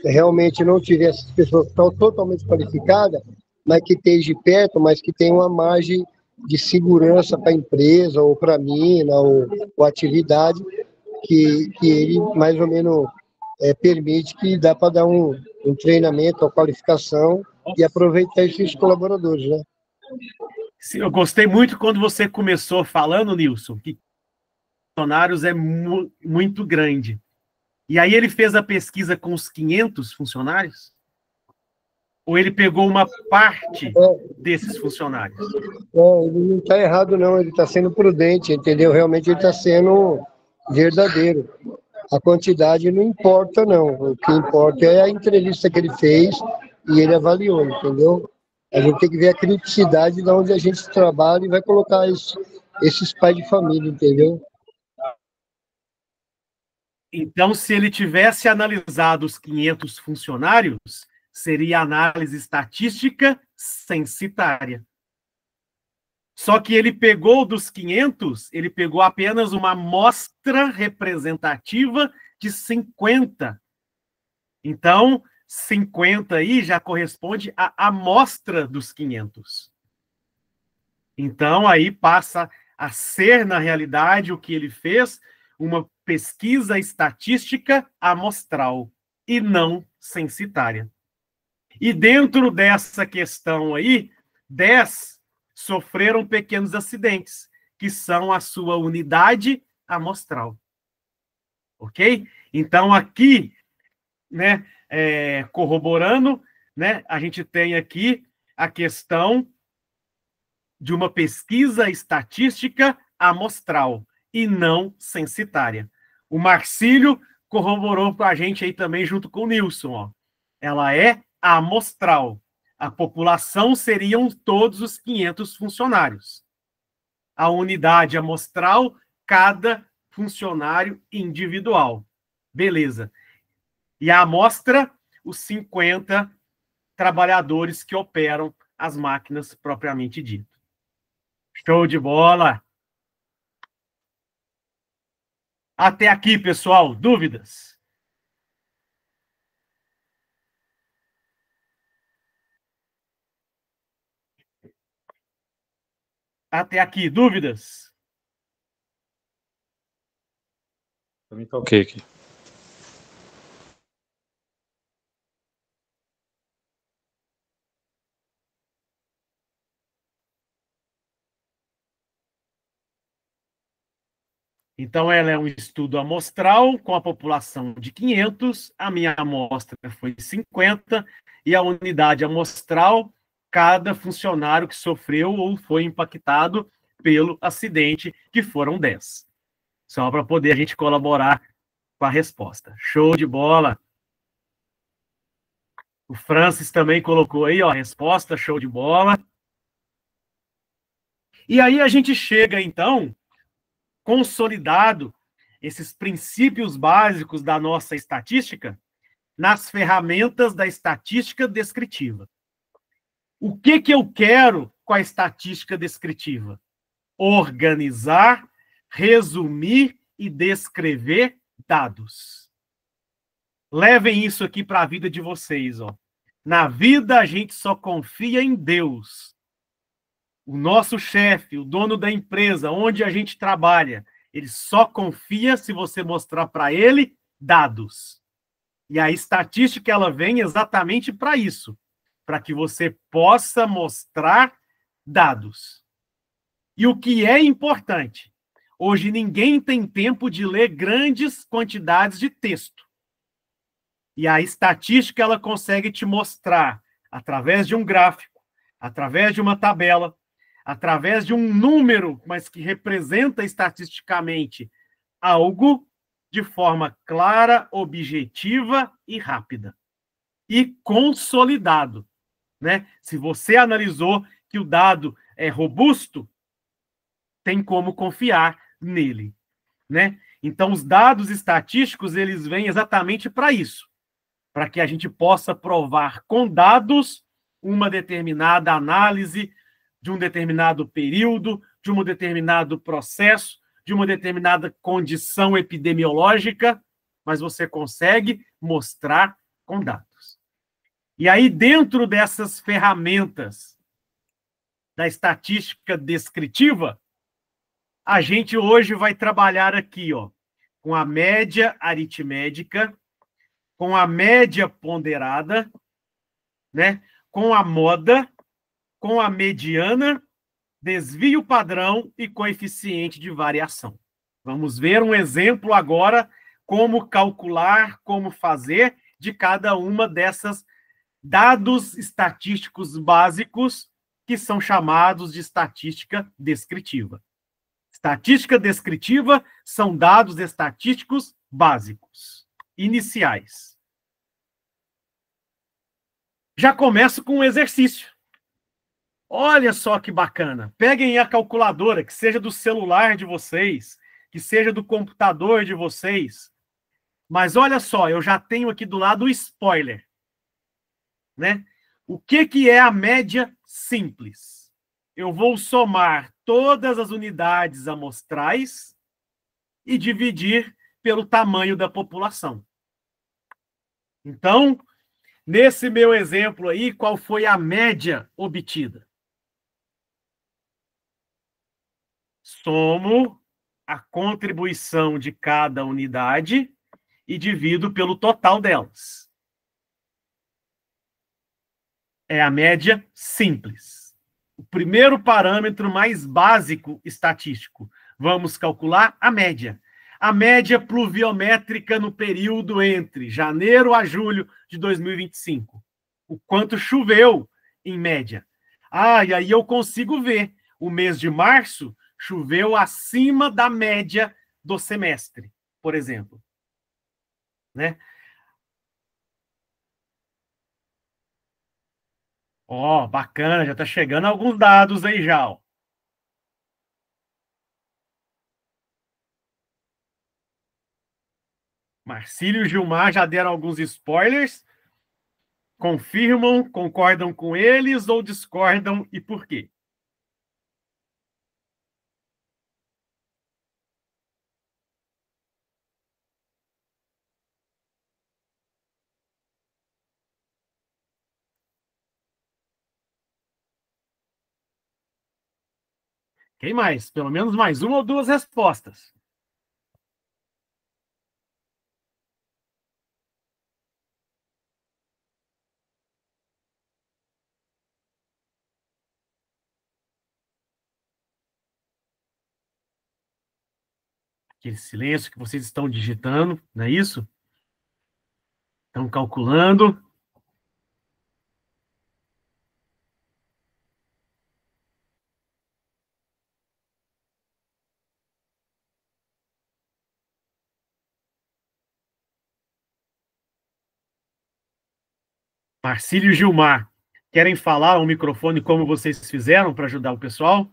[SPEAKER 3] realmente não tiver essas pessoas totalmente qualificadas, mas que esteja perto, mas que tenha uma margem de segurança para a empresa, ou para a mina, ou atividade, que ele mais ou menos permite que dá para dar um treinamento, uma qualificação e aproveitar esses colaboradores, né?
[SPEAKER 1] Sim, eu gostei muito quando você começou falando, Nilson, que funcionários é muito grande. E aí ele fez a pesquisa com os 500 funcionários? Ou ele pegou uma parte desses funcionários?
[SPEAKER 3] Ele não está errado, não. Ele está sendo prudente, entendeu? Realmente ele está sendo verdadeiro. A quantidade não importa, não. O que importa é a entrevista que ele fez e ele avaliou, entendeu? A gente tem que ver a criticidade de onde a gente trabalha e vai colocar esses pais de família, entendeu?
[SPEAKER 1] Então, se ele tivesse analisado os 500 funcionários, seria análise estatística censitária. Só que ele pegou dos 500, ele pegou apenas uma amostra representativa de 50. Então, 50 aí já corresponde à amostra dos 500. Então, aí passa a ser, na realidade, o que ele fez, uma pesquisa estatística amostral e não censitária. E dentro dessa questão aí, 10 sofreram pequenos acidentes, que são a sua unidade amostral. Ok? Então, aqui, né, corroborando, né, a gente tem aqui a questão de uma pesquisa estatística amostral e não censitária. O Marcílio corroborou com a gente aí também, junto com o Nilson. Ó. Ela é amostral. A população seriam todos os 500 funcionários. A unidade amostral, cada funcionário individual. Beleza. E a amostra, os 50 trabalhadores que operam as máquinas propriamente dito. Show de bola! Até aqui, pessoal. Dúvidas? Até aqui, dúvidas?
[SPEAKER 5] Para mim tá ok aqui.
[SPEAKER 1] Então, ela é um estudo amostral com a população de 500, a minha amostra foi 50, e a unidade amostral, cada funcionário que sofreu ou foi impactado pelo acidente, que foram 10. Só para poder a gente colaborar com a resposta. Show de bola! O Francis também colocou aí, ó, a resposta, show de bola. E aí a gente chega, então, consolidado esses princípios básicos da nossa estatística nas ferramentas da estatística descritiva. O que eu quero com a estatística descritiva? Organizar, resumir e descrever dados. Levem isso aqui para a vida de vocês, ó. Na vida a gente só confia em Deus. O nosso chefe, o dono da empresa, onde a gente trabalha, ele só confia se você mostrar para ele dados. E a estatística, ela vem exatamente para isso, para que você possa mostrar dados. E o que é importante? Hoje ninguém tem tempo de ler grandes quantidades de texto. E a estatística, ela consegue te mostrar, através de um gráfico, através de uma tabela, através de um número, mas que representa estatisticamente algo de forma clara, objetiva e rápida. E consolidado, né? Se você analisou que o dado é robusto, tem como confiar nele, né? Então, os dados estatísticos, eles vêm exatamente para isso, para que a gente possa provar com dados uma determinada análise de um determinado período, de um determinado processo, de uma determinada condição epidemiológica, mas você consegue mostrar com dados. E aí, dentro dessas ferramentas da estatística descritiva, a gente hoje vai trabalhar aqui, ó, com a média aritmética, com a média ponderada, né, com a moda, com a mediana, desvio padrão e coeficiente de variação. Vamos ver um exemplo agora, como calcular, como fazer de cada uma dessas dados estatísticos básicos que são chamados de estatística descritiva. Estatística descritiva são dados estatísticos básicos, iniciais. Já começo com um exercício. Olha só que bacana. Peguem a calculadora, que seja do celular de vocês, que seja do computador de vocês. Mas olha só, eu já tenho aqui do lado o spoiler, né? O que é a média simples? Eu vou somar todas as unidades amostrais e dividir pelo tamanho da população. Então, nesse meu exemplo aí, qual foi a média obtida? Somo a contribuição de cada unidade e divido pelo total delas. É a média simples. O primeiro parâmetro mais básico estatístico. Vamos calcular a média. A média pluviométrica no período entre janeiro a julho de 2025. O quanto choveu, em média. E aí eu consigo ver. O mês de março choveu acima da média do semestre, por exemplo. Né? Ó, bacana, já está chegando alguns dados aí já. Ó. Marcílio e Gilmar já deram alguns spoilers. Confirmam, concordam com eles ou discordam e por quê? Quem mais? Pelo menos mais uma ou duas respostas. Aquele silêncio que vocês estão digitando, não é isso? Estão calculando. Marcílio e Gilmar, querem falar ao microfone como vocês fizeram para ajudar o pessoal?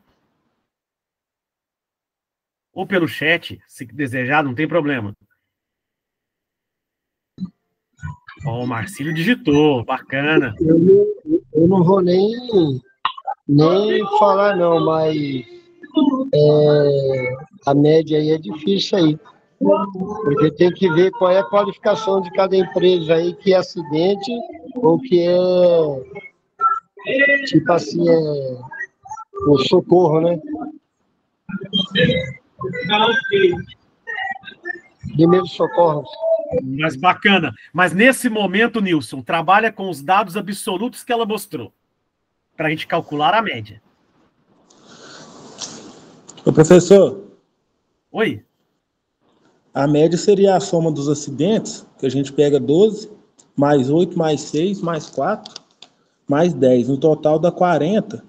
[SPEAKER 1] Ou pelo chat, se desejar, não tem problema. Ó, o Marcílio digitou, bacana.
[SPEAKER 3] Eu não vou nem falar, não, mas a média aí é difícil aí. Porque tem que ver qual é a qualificação de cada empresa aí, que é acidente ou que tipo assim, o socorro, né? Primeiros socorros.
[SPEAKER 1] Mas bacana. Mas nesse momento, Nilson, trabalha com os dados absolutos que ela mostrou, para a gente calcular a média.
[SPEAKER 6] Ô, professor,
[SPEAKER 1] Oi?
[SPEAKER 6] a média seria a soma dos acidentes, que a gente pega 12, mais 8, mais 6, mais 4, mais 10. No total dá 40.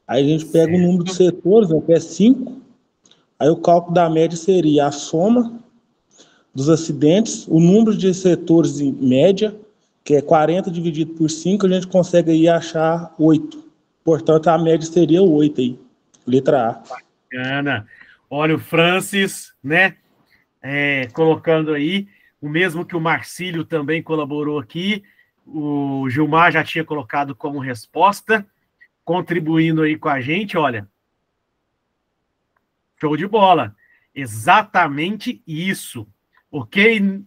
[SPEAKER 6] Aí a gente pega o número de setores, né, que é 5. Aí o cálculo da média seria a soma dos acidentes, o número de setores em média, que é 40 dividido por 5, a gente consegue aí achar 8. Portanto, a média seria 8 aí, letra A.
[SPEAKER 1] Bacana. Olha o Francis, né? Colocando aí, o mesmo que o Marcílio também colaborou aqui, o Gilmar já tinha colocado como resposta, contribuindo aí com a gente, olha. Show de bola. Exatamente isso. Ok?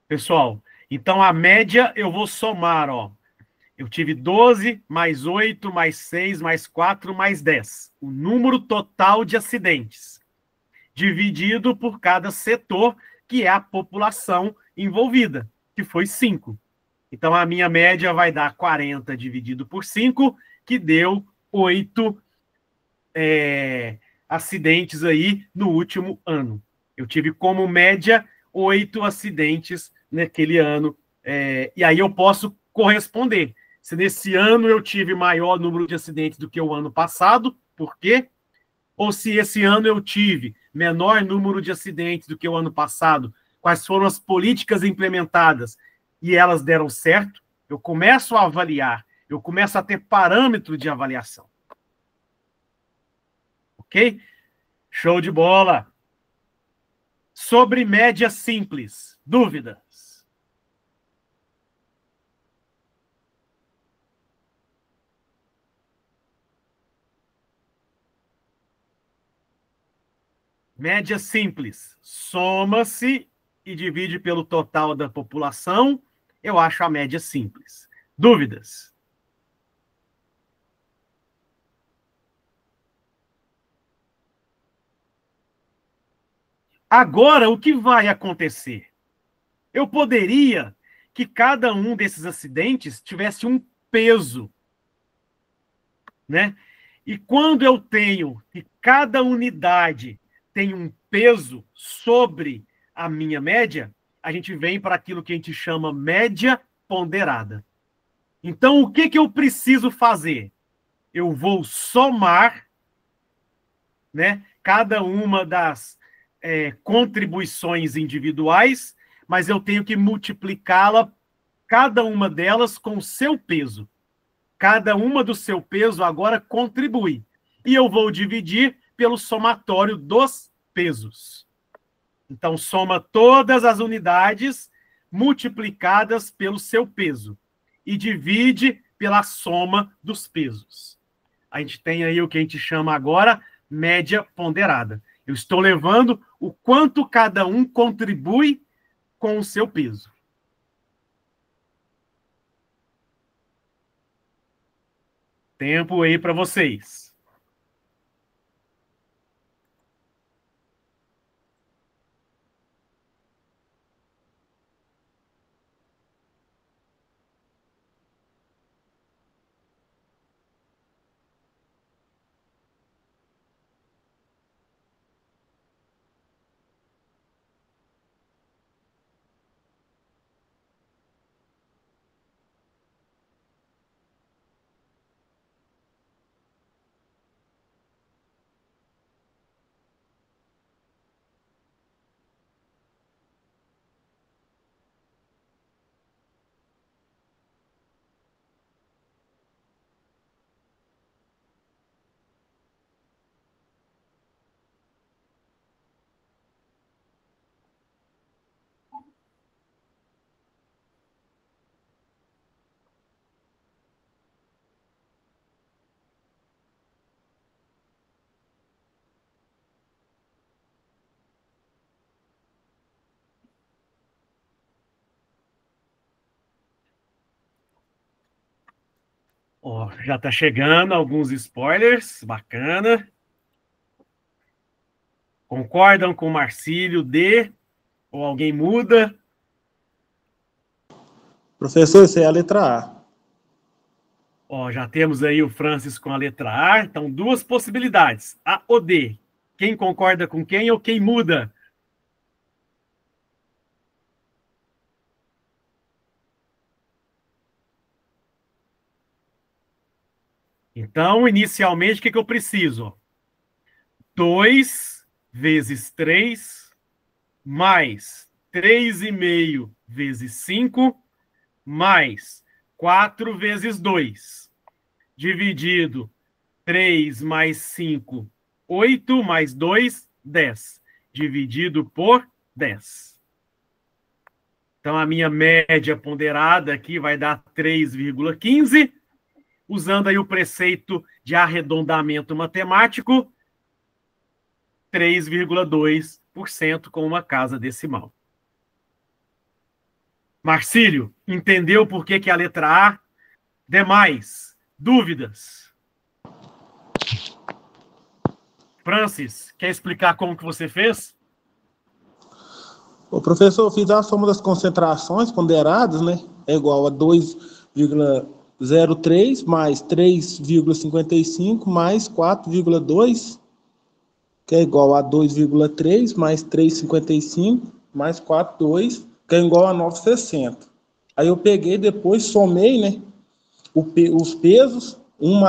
[SPEAKER 1] Pessoal, então a média eu vou somar, ó. Eu tive 12, mais 8, mais 6, mais 4, mais 10. O número total de acidentes, dividido por cada setor, que é a população envolvida, que foi 5. Então, a minha média vai dar 40 dividido por 5, que deu 8 acidentes aí no último ano. Eu tive como média 8 acidentes naquele ano. E aí eu posso corresponder. Se nesse ano eu tive maior número de acidentes do que o ano passado, por quê? Ou se esse ano eu tive menor número de acidentes do que o ano passado, quais foram as políticas implementadas e elas deram certo, eu começo a avaliar, eu começo a ter parâmetro de avaliação. Ok? Show de bola! Sobre média simples, dúvidas? Média simples, soma-se e divide pelo total da população, eu acho a média simples. Dúvidas? Agora, o que vai acontecer? Eu poderia que cada um desses acidentes tivesse um peso, né? E quando eu tenho que cada unidade tem um peso sobre a minha média, a gente vem para aquilo que a gente chama média ponderada. Então, o que eu preciso fazer? Eu vou somar, né, cada uma das contribuições individuais, mas eu tenho que multiplicá-la, cada uma delas, com o seu peso. Cada uma do seu peso agora contribui. E eu vou dividir pelo somatório dos pesos. Então, soma todas as unidades multiplicadas pelo seu peso. E divide pela soma dos pesos. A gente tem aí o que a gente chama agora média ponderada. Eu estou levando o quanto cada um contribui com o seu peso. Tempo aí para vocês. Ó, já está chegando alguns spoilers, bacana. Concordam com o Marcílio D? Ou alguém muda?
[SPEAKER 6] Professor, essa é a letra A.
[SPEAKER 1] Ó, já temos aí o Francis com a letra A. Então, duas possibilidades. A ou D. Quem concorda com quem ou quem muda? Então, inicialmente, o que eu preciso? 2 vezes 3, mais 3,5 vezes 5, mais 4 vezes 2. Dividido 3 mais 5, 8, mais 2, 10. Dividido por 10. Então, a minha média ponderada aqui vai dar 3,15. Usando aí o preceito de arredondamento matemático, 3,2% com uma casa decimal. Marcílio, entendeu por que a letra A? Demais, dúvidas? Francis, quer explicar como que você fez?
[SPEAKER 6] O professor, eu fiz a soma das concentrações ponderadas, né? É igual a 2,03 mais 3,55 mais 4,2, que é igual a 2,3 mais 3,55 mais 4,2, que é igual a 9,60. Aí eu peguei depois, somei, né? Os pesos, 1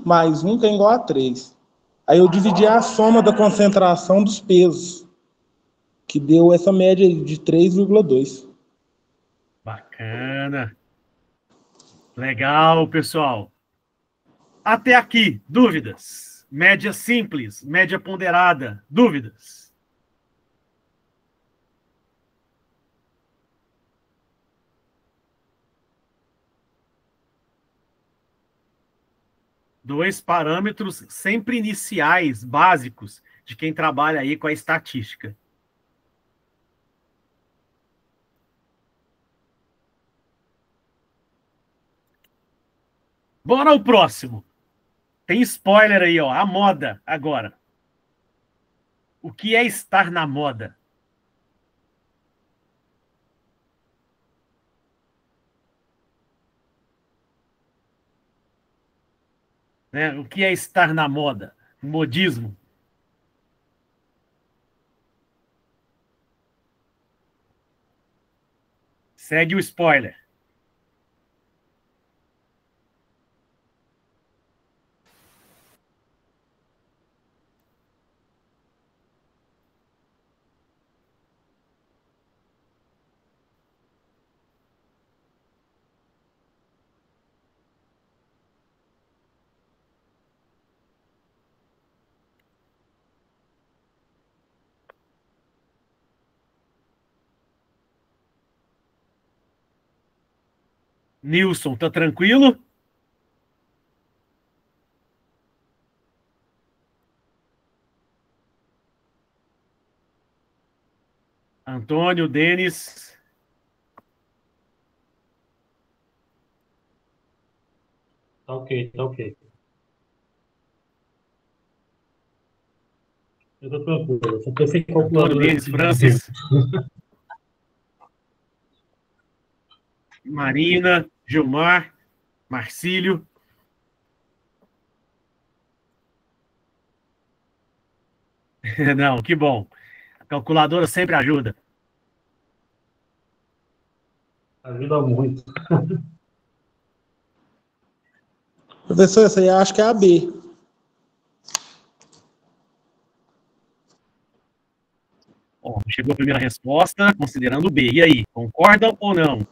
[SPEAKER 6] mais 1, que é igual a 3. Aí eu dividi a soma da concentração dos pesos, que deu essa média de 3,2.
[SPEAKER 1] Bacana. Legal, pessoal. Até aqui, dúvidas? Média simples, média ponderada, dúvidas? Dois parâmetros sempre iniciais, básicos, de quem trabalha aí com a estatística. Bora ao próximo. Tem spoiler aí, ó. A moda agora. O que é estar na moda? Né? O que é estar na moda? Modismo. Segue o spoiler. Nilson, tá tranquilo? Antônio, Denis.
[SPEAKER 5] Tá ok, tá ok. Eu tô tranquilo. Eu só pensei em
[SPEAKER 1] Antônio,
[SPEAKER 5] calculadora.
[SPEAKER 1] Denis, Francis. Marina, Gilmar, Marcílio. Não, que bom. A calculadora sempre ajuda.
[SPEAKER 5] Ajuda muito.
[SPEAKER 6] Professor, essa aí eu acho que é a B.
[SPEAKER 1] Ó, chegou a primeira resposta, considerando o B. E aí, concordam ou não?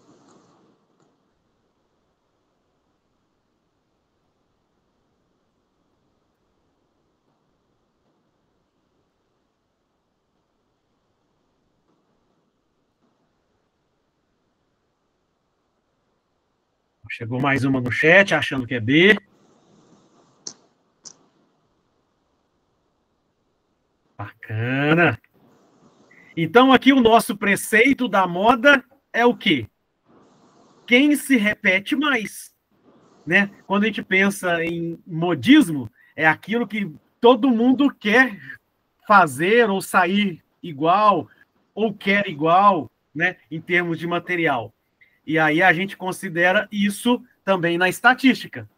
[SPEAKER 1] Chegou mais uma no chat, achando que é B. Bacana. Então, aqui o nosso preceito da moda é o quê? Quem se repete mais. né? Quando a gente pensa em modismo, é aquilo que todo mundo quer fazer ou sair igual, ou quer igual, né? Em termos de material. E aí a gente considera isso também na estatística,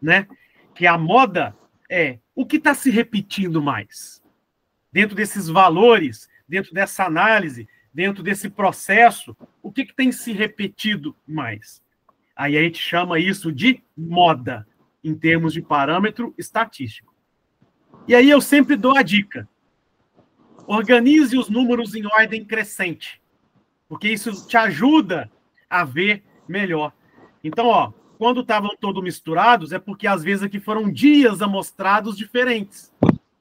[SPEAKER 1] né? Que a moda é o que está se repetindo mais. Dentro desses valores, dentro dessa análise, dentro desse processo, o que tem se repetido mais? Aí a gente chama isso de moda, em termos de parâmetro estatístico. E aí eu sempre dou a dica. Organize os números em ordem crescente, porque isso te ajuda a ver melhor. Então, ó, quando estavam todos misturados, é porque às vezes aqui foram dias amostrados diferentes.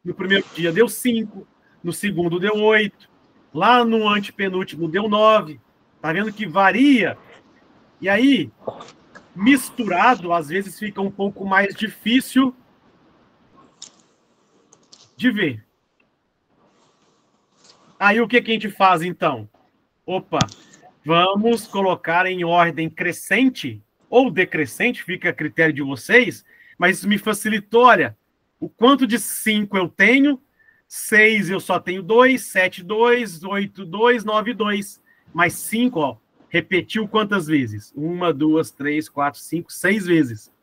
[SPEAKER 1] No primeiro dia deu 5, no segundo deu 8, lá no antepenúltimo deu 9. Tá vendo que varia? E aí, misturado, às vezes fica um pouco mais difícil de ver. Aí o que a gente faz, então? Opa, vamos colocar em ordem crescente ou decrescente, fica a critério de vocês, mas isso me facilitou, olha, o quanto de 5 eu tenho, 6 eu só tenho 2, 7, 2, 8, 2, 9, 2. Mais 5, ó, repetiu quantas vezes? 1, 2, 3, 4, 5, 6 vezes.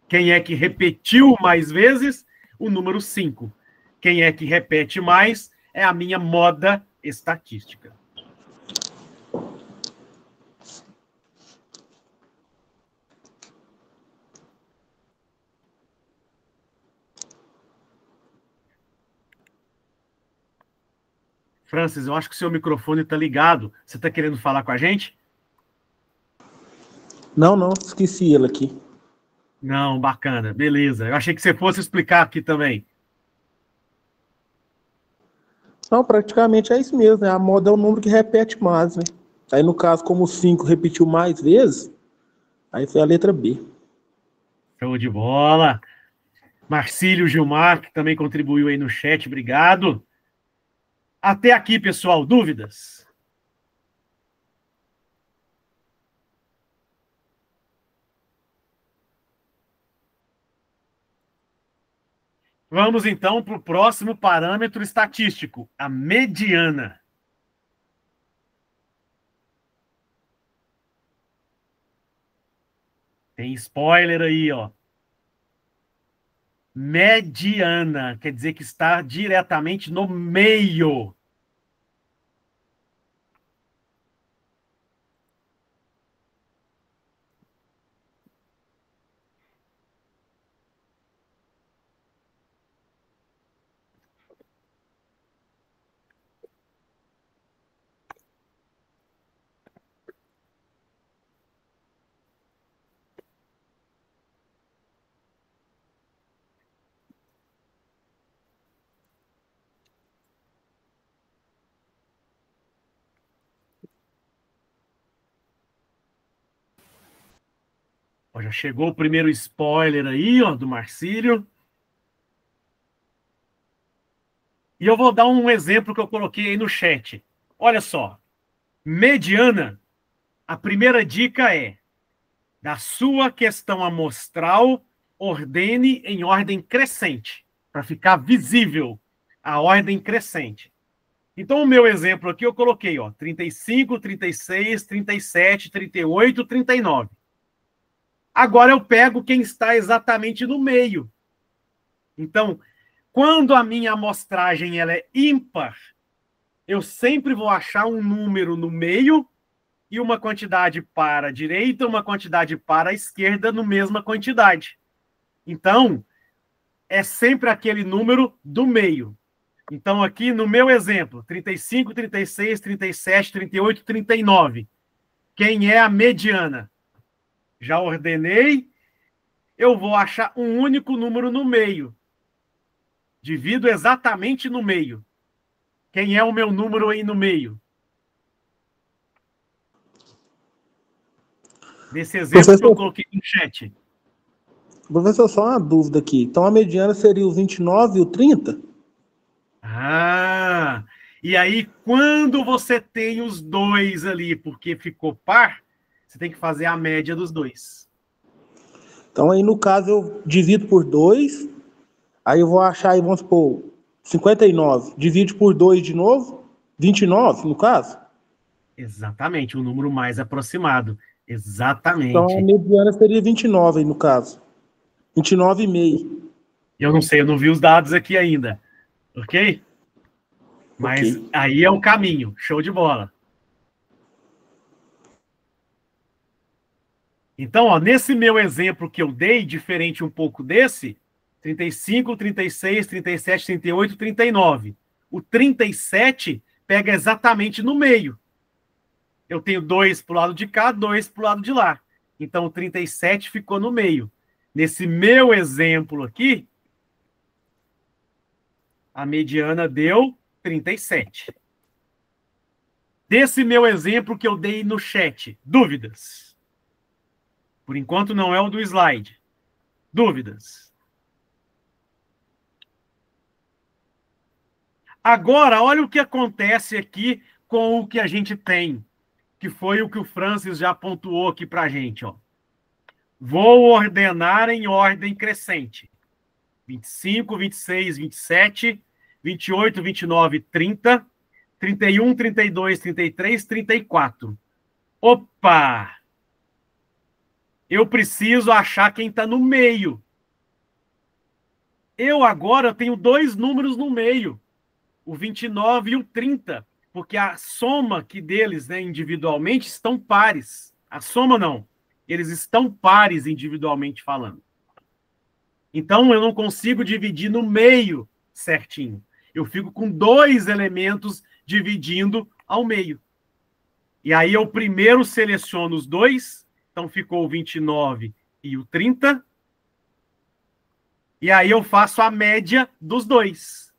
[SPEAKER 1] Quem é que repetiu mais vezes? O número 5. Quem é que repete mais? É a minha moda estatística. Francis, eu acho que o seu microfone está ligado. Você está querendo falar com a gente?
[SPEAKER 6] Não, esqueci ele aqui.
[SPEAKER 1] Não, bacana, beleza. Eu achei que você fosse explicar aqui também.
[SPEAKER 6] Não, praticamente é isso mesmo, né? A moda é o número que repete mais, né? Aí, no caso, como o 5 repetiu mais vezes, aí foi a letra B.
[SPEAKER 1] Show de bola. Marcílio Gilmar, que também contribuiu aí no chat, obrigado. Até aqui, pessoal, dúvidas? Vamos, então, para o próximo parâmetro estatístico, a mediana. Tem spoiler aí, ó. Mediana, quer dizer que está diretamente no meio. Ó, já chegou o primeiro spoiler aí, ó, do Marcílio. E eu vou dar um exemplo que eu coloquei aí no chat. Olha só. Mediana, a primeira dica é: da sua questão amostral, ordene em ordem crescente, para ficar visível a ordem crescente. Então, o meu exemplo aqui eu coloquei, ó, 35, 36, 37, 38, 39. Agora eu pego quem está exatamente no meio. Então, quando a minha amostragem ela é ímpar, eu sempre vou achar um número no meio e uma quantidade para a direita, uma quantidade para a esquerda, no mesma quantidade. Então, é sempre aquele número do meio. Então, aqui no meu exemplo, 35, 36, 37, 38, 39. Quem é a mediana? Já ordenei, eu vou achar um único número no meio. Divido exatamente no meio. Quem é o meu número aí no meio? Nesse exemplo
[SPEAKER 6] Professor,
[SPEAKER 1] que eu coloquei no chat.
[SPEAKER 6] professor, só uma dúvida aqui. Então, a mediana seria o 29 e o 30?
[SPEAKER 1] Ah, e aí quando você tem os dois ali, porque ficou par, você tem que fazer a média dos dois.
[SPEAKER 6] Então, aí, no caso, eu divido por 2, aí eu vou achar, aí, vamos supor, 59. Divide por 2 de novo, 29, no caso.
[SPEAKER 1] Exatamente, o número mais aproximado.
[SPEAKER 6] Então, a
[SPEAKER 1] Exatamente.
[SPEAKER 6] mediana seria 29, aí, no caso. 29,5.
[SPEAKER 1] Eu não sei, eu não vi os dados aqui ainda. Ok? Mas
[SPEAKER 6] Ok.
[SPEAKER 1] aí é o caminho. Show de bola. Então, ó, nesse meu exemplo que eu dei, diferente um pouco desse, 35, 36, 37, 38, 39. O 37 pega exatamente no meio. Eu tenho 2 para o lado de cá, 2 para o lado de lá. Então, o 37 ficou no meio. Nesse meu exemplo aqui, a mediana deu 37. Desse meu exemplo que eu dei no chat, dúvidas? Por enquanto não é o do slide. Dúvidas? Agora, olha o que acontece aqui com o que a gente tem, que foi o que o Francis já pontuou aqui para a gente. Ó. Vou ordenar em ordem crescente. 25, 26, 27, 28, 29, 30, 31, 32, 33, 34. Opa! Eu preciso achar quem está no meio. Eu agora tenho 2 números no meio, o 29 e o 30, porque a soma que deles, né, individualmente, estão pares. A soma não. Eles estão pares individualmente falando. Então, eu não consigo dividir no meio certinho. Eu fico com 2 elementos dividindo ao meio. E aí eu primeiro seleciono os 2, então ficou o 29 e o 30. E aí eu faço a média dos 2.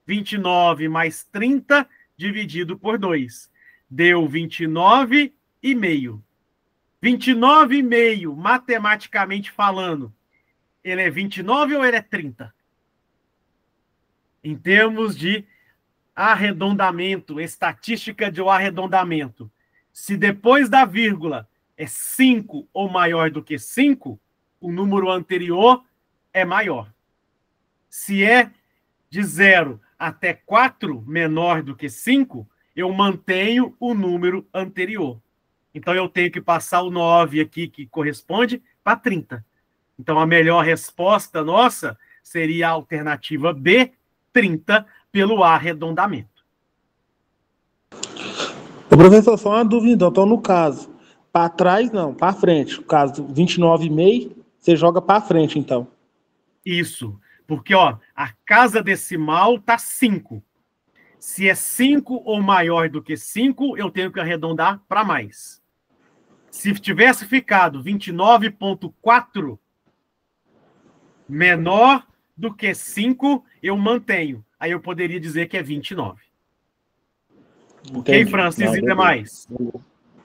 [SPEAKER 1] 29 mais 30 dividido por 2. Deu 29,5. 29,5, matematicamente falando, ele é 29 ou ele é 30? Em termos de arredondamento, estatística de arredondamento. Se depois da vírgula é 5 ou maior do que 5, o número anterior é maior. Se é de 0 até 4 menor do que 5, eu mantenho o número anterior. Então, eu tenho que passar o 9 aqui, que corresponde, para 30. Então, a melhor resposta nossa seria a alternativa B, 30, pelo arredondamento.
[SPEAKER 6] Ô, professor, só uma dúvida. Então, no caso, para trás, não, para frente. No caso, 29,5, você joga para frente, então.
[SPEAKER 1] Isso. Porque, ó, a casa decimal está 5. Se é 5 ou maior do que 5, eu tenho que arredondar para mais. Se tivesse ficado 29,4 menor do que 5, eu mantenho. Aí eu poderia dizer que é 29.
[SPEAKER 6] Entendi.
[SPEAKER 1] Ok, Francis?
[SPEAKER 6] Não,
[SPEAKER 1] E demais?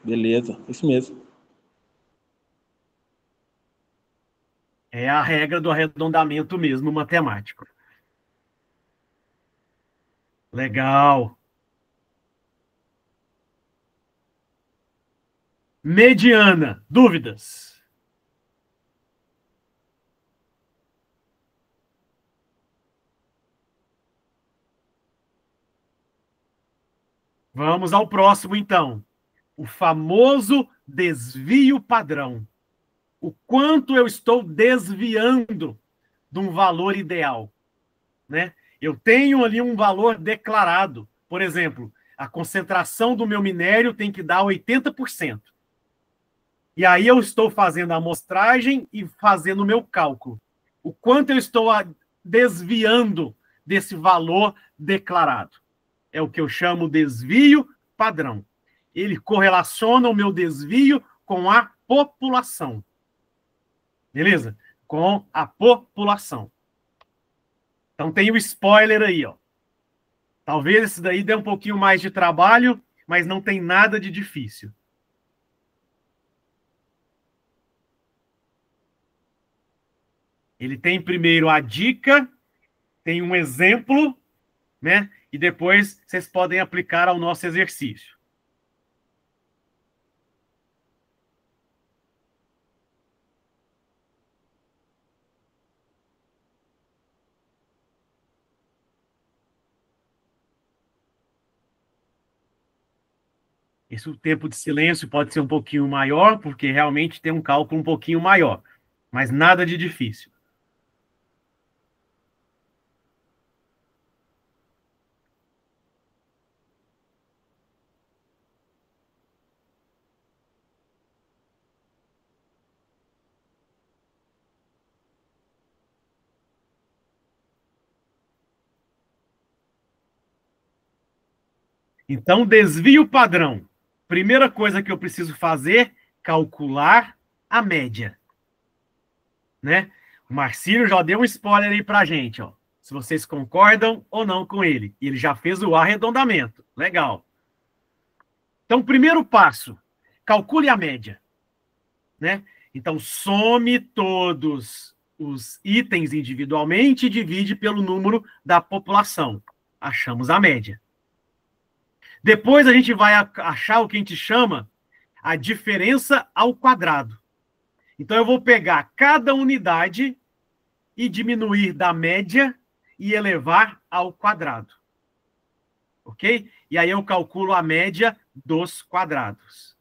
[SPEAKER 6] Beleza, isso mesmo.
[SPEAKER 1] É a regra do arredondamento mesmo, matemático. Legal. Mediana. Dúvidas? Vamos ao próximo, então. O famoso desvio padrão. O quanto eu estou desviando de um valor ideal, né? Eu tenho ali um valor declarado. Por exemplo, a concentração do meu minério tem que dar 80%. E aí eu estou fazendo a amostragem e fazendo o meu cálculo. O quanto eu estou desviando desse valor declarado. É o que eu chamo desvio padrão. Ele correlaciona o meu desvio com a população. Beleza? Com a população. Então tem o spoiler aí, ó. Talvez esse daí dê um pouquinho mais de trabalho, mas não tem nada de difícil. Ele tem primeiro a dica, tem um exemplo, né? E depois vocês podem aplicar ao nosso exercício. Esse tempo de silêncio pode ser um pouquinho maior, porque realmente tem um cálculo um pouquinho maior, mas nada de difícil. Então, desvio padrão. Primeira coisa que eu preciso fazer, calcular a média. Né? O Marcílio já deu um spoiler aí pra gente, ó. Se vocês concordam ou não com ele. E ele já fez o arredondamento. Legal. Então, primeiro passo, calcule a média. Né? Então, some todos os itens individualmente e divide pelo número da população. Achamos a média. Depois a gente vai achar o que a gente chama a diferença ao quadrado. Então, eu vou pegar cada unidade e diminuir da média e elevar ao quadrado. Ok? E aí eu calculo a média dos quadrados.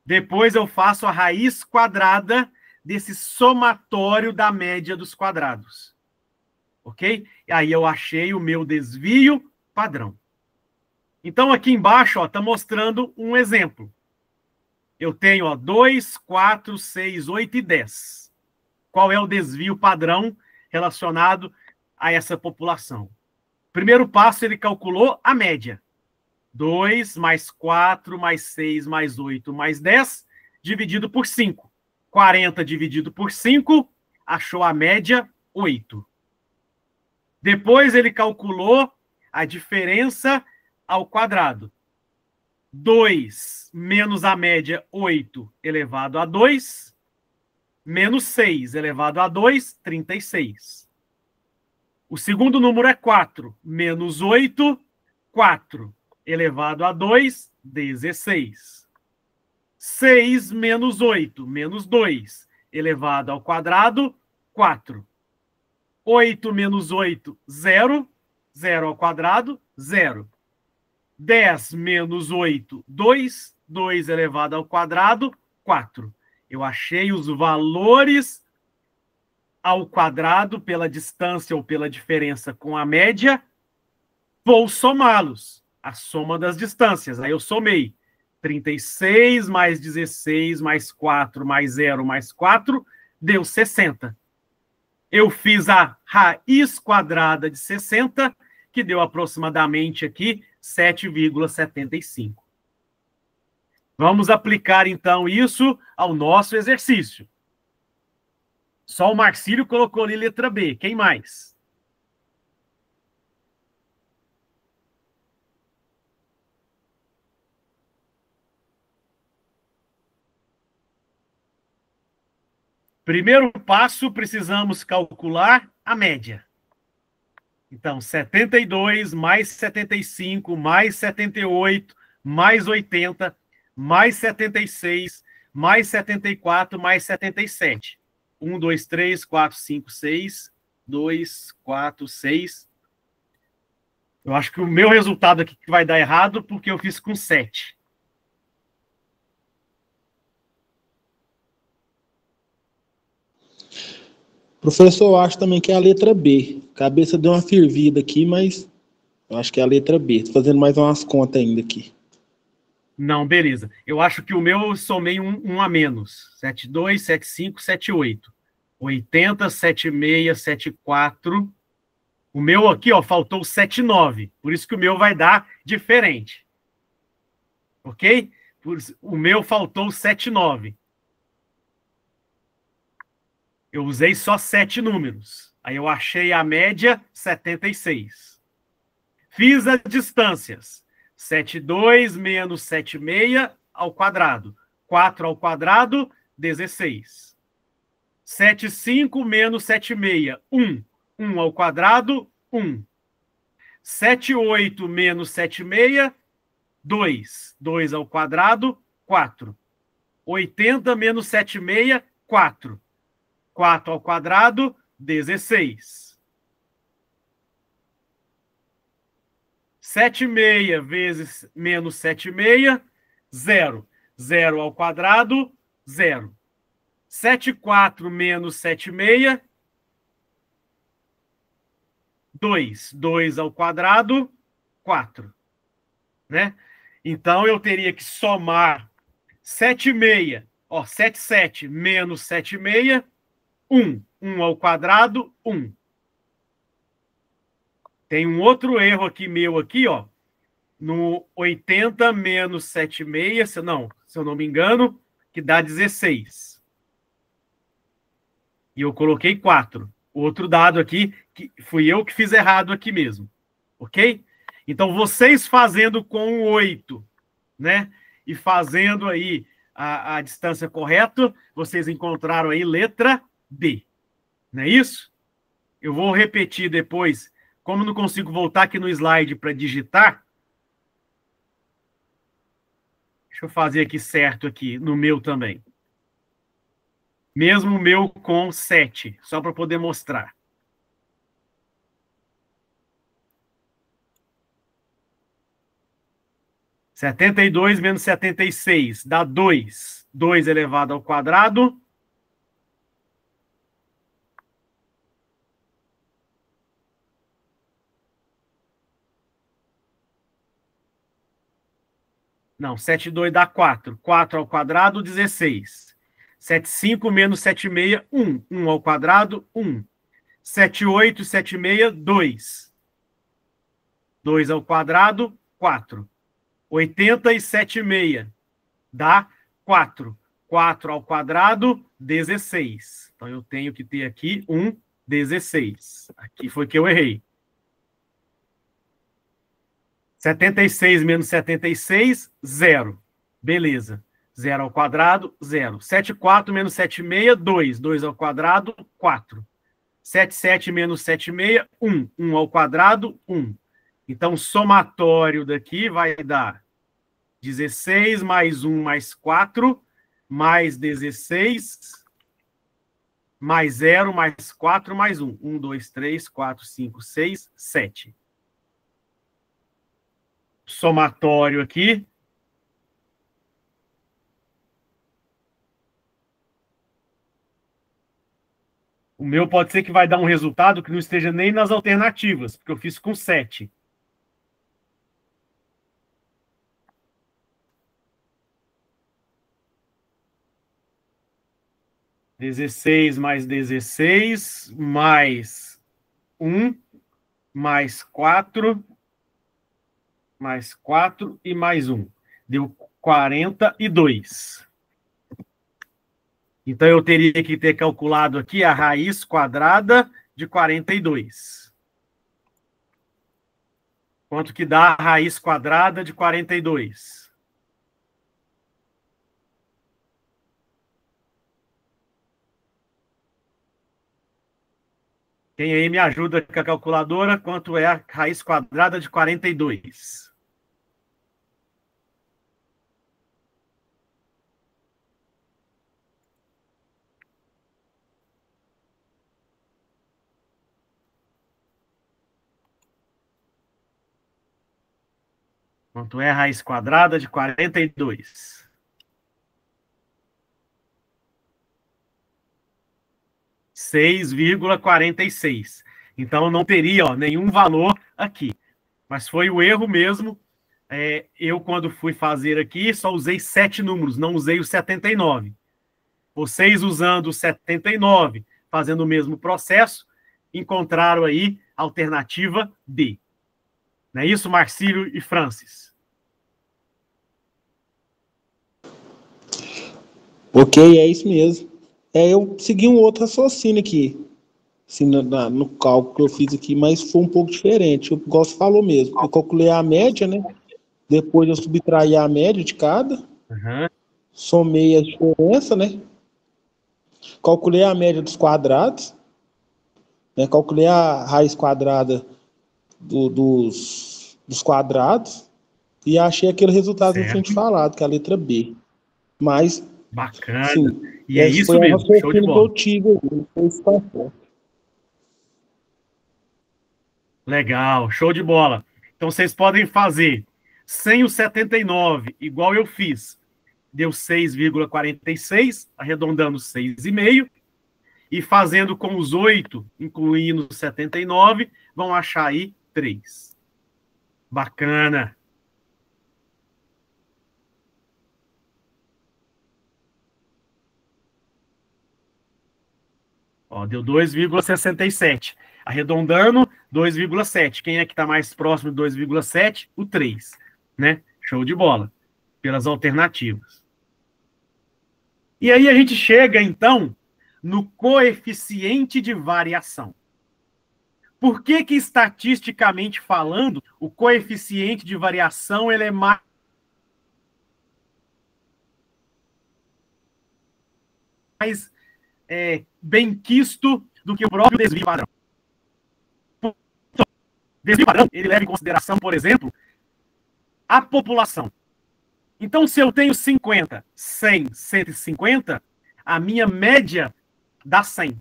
[SPEAKER 1] Depois eu faço a raiz quadrada desse somatório da média dos quadrados. Ok? E aí eu achei o meu desvio padrão. Então, aqui embaixo está mostrando um exemplo. Eu tenho ó, 2, 4, 6, 8 e 10. Qual é o desvio padrão relacionado a essa população? Primeiro passo, ele calculou a média. 2 mais 4 mais 6 mais 8 mais 10 dividido por 5. 40 dividido por 5, achou a média 8. Depois ele calculou a diferença ao quadrado. 2 menos a média 8 elevado a 2, menos 6 elevado a 2, 36. O segundo número é 4, menos 8, 4 elevado a 2, 16. 6 menos 8, menos 2 elevado ao quadrado, 4. 8 menos 8, 0. 0 ao quadrado, 0. 10 menos 8, 2. 2 elevado ao quadrado, 4. Eu achei os valores ao quadrado pela distância ou pela diferença com a média. Vou somá-los. A soma das distâncias. Aí eu somei. 36 mais 16 mais 4 mais 0 mais 4 deu 60. Eu fiz a raiz quadrada de 60, que deu aproximadamente aqui 7,75. Vamos aplicar, então, isso ao nosso exercício. Só o Marcílio colocou ali letra B. Quem mais? Primeiro passo, precisamos calcular a média. Então, 72 mais 75 mais 78 mais 80 mais 76 mais 74 mais 77. 1, 2, 3, 4, 5, 6, 2, 4, 6. Eu acho que o meu resultado aqui vai dar errado porque eu fiz com 7.
[SPEAKER 6] Professor, eu acho também que é a letra B. Cabeça deu uma fervida aqui, mas eu acho que é a letra B. Estou fazendo mais umas contas ainda aqui.
[SPEAKER 1] Não, beleza. Eu acho que o meu eu somei um a menos. 72, 75, 78. 80, 76, 74. O meu aqui, ó, faltou 79. Por isso que o meu vai dar diferente. Ok? O meu faltou 79. Eu usei só 7 números. Aí eu achei a média 76. Fiz as distâncias. 72 menos 76 ao quadrado. 4 ao quadrado, 16. 75 menos 76, 1. 1 ao quadrado, 1. 78 menos 76, 2. 2 ao quadrado, 4. 80 menos 76, 4. 4 ao quadrado, 16. 76 vezes menos 76, 0. 0 ao quadrado, 0. 7,4 menos 7,6, 2. 2 ao quadrado, 4. Né? Então, eu teria que somar 7,6, 7,7 menos 7,6, 1. 1 ao quadrado, 1. Tem um outro erro aqui meu aqui, ó. No 80 menos 7,6, se eu não me engano, que dá 16. E eu coloquei 4. Outro dado aqui, que fui eu que fiz errado aqui mesmo. Ok? Então, vocês fazendo com o 8, né? E fazendo aí a distância correta, vocês encontraram aí letra B. Não é isso? Eu vou repetir depois. Como não consigo voltar aqui no slide para digitar, deixa eu fazer aqui certo aqui, no meu também. Mesmo o meu com 7, só para poder mostrar. — 72 menos 76 dá 2. 2 elevado ao quadrado. Não, 7,2 dá 4. 4 ao quadrado, 16. 7,5 menos 7,6, 1. 1 ao quadrado, 1. 7,8, 7,6, 2. 2 ao quadrado, 4. 87,6 dá 4. 4 ao quadrado, 16. Então, eu tenho que ter aqui 16. Aqui foi que eu errei. 76 menos 76, 0. Beleza. 0 ao quadrado, 0. 7,4 menos 7,6, 2. 2 ao quadrado, 4. 7,7 menos 7,6, 1. 1 ao quadrado, 1. Então, somatório daqui vai dar 16 mais 1 mais 4, mais 16, mais 0, mais 4, mais 1. 1, 2, 3, 4, 5, 6, 7. Somatório aqui. O meu pode ser que vai dar um resultado que não esteja nem nas alternativas, porque eu fiz com 7. — 16 mais 16, mais 1, mais 4, mais 4 e mais 1. Deu 42. Então, eu teria que ter calculado aqui a raiz quadrada de 42. Quanto que dá a raiz quadrada de 42? Quem aí me ajuda com a calculadora? Quanto é a raiz quadrada de 42? Quanto é a raiz quadrada de 42? 6,46. Então, não teria nenhum valor aqui. Mas foi o erro mesmo. Eu, quando fui fazer aqui, só usei 7 números, não usei o 79. Vocês, usando o 79, fazendo o mesmo processo, encontraram aí a alternativa D. Não é isso, Marcílio e Francis?
[SPEAKER 6] Ok, é isso mesmo. Eu segui um outro raciocínio aqui, assim, no cálculo que eu fiz aqui, mas foi um pouco diferente. Eu gosto falou mesmo. Eu calculei a média, né? Depois eu subtraí a média de cada, somei a diferença, né? Calculei a média dos quadrados, né? Calculei a raiz quadrada dos quadrados e achei aquele resultado que eu tinha te falado, que é a letra B. Mas,
[SPEAKER 1] bacana.
[SPEAKER 6] Sim,
[SPEAKER 1] E é isso mesmo. Show de bola.
[SPEAKER 6] Que eu tive,
[SPEAKER 1] legal, show de bola. Então, vocês podem fazer sem o 79, igual eu fiz, deu 6,46, arredondando 6,5, e fazendo com os 8, incluindo 79, vão achar aí 3. Bacana. Ó, deu 2,67. Arredondando, 2,7. Quem é que está mais próximo de 2,7? O 3. Né? Show de bola. Pelas alternativas. E aí a gente chega, então, no coeficiente de variação. Por que que, estatisticamente falando, o coeficiente de variação ele é mais benquisto do que o próprio desvio padrão? O desvio padrão, ele leva em consideração, por exemplo, a população. Então, se eu tenho 50, 100, 150, a minha média dá 100.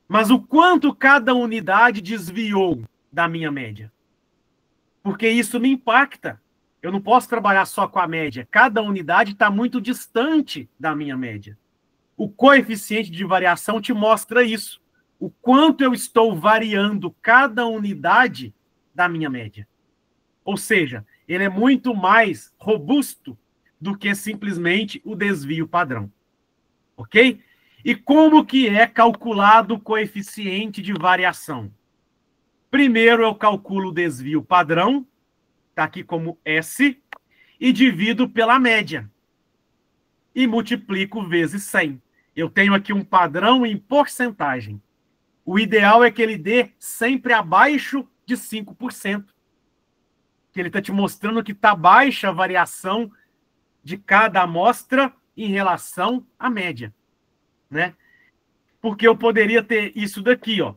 [SPEAKER 1] Mas o quanto cada unidade desviou da minha média? Porque isso me impacta. Eu não posso trabalhar só com a média. Cada unidade está muito distante da minha média. O coeficiente de variação te mostra isso. O quanto eu estou variando cada unidade da minha média. Ou seja, ele é muito mais robusto do que simplesmente o desvio padrão. Ok? E como que é calculado o coeficiente de variação? Primeiro eu calculo o desvio padrão, está aqui como S, e divido pela média. E multiplico vezes 100. Eu tenho aqui um padrão em porcentagem. O ideal é que ele dê sempre abaixo de 5%. Que ele está te mostrando que está baixa a variação de cada amostra em relação à média. Né? Porque eu poderia ter isso daqui, ó.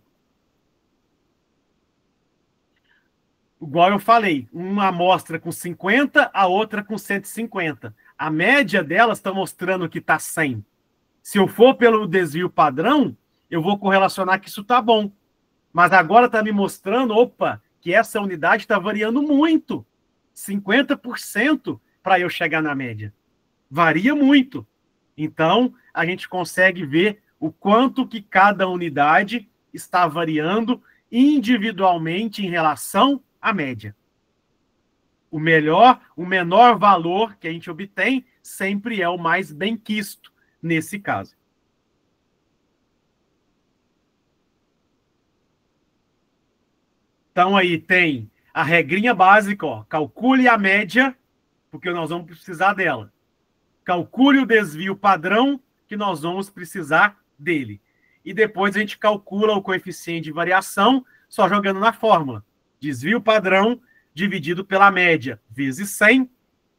[SPEAKER 1] Igual eu falei, uma amostra com 50, a outra com 150. A média delas está mostrando que está 100. Se eu for pelo desvio padrão, eu vou correlacionar que isso está bom. Mas agora está me mostrando, opa, que essa unidade está variando muito. 50% para eu chegar na média. Varia muito. Então, a gente consegue ver o quanto que cada unidade está variando individualmente em relação à média. O menor valor que a gente obtém sempre é o mais benquisto nesse caso. Então aí tem a regrinha básica, ó, calcule a média, porque nós vamos precisar dela. Calcule o desvio padrão, que nós vamos precisar dele. E depois a gente calcula o coeficiente de variação, só jogando na fórmula. Desvio padrão dividido pela média, vezes 100,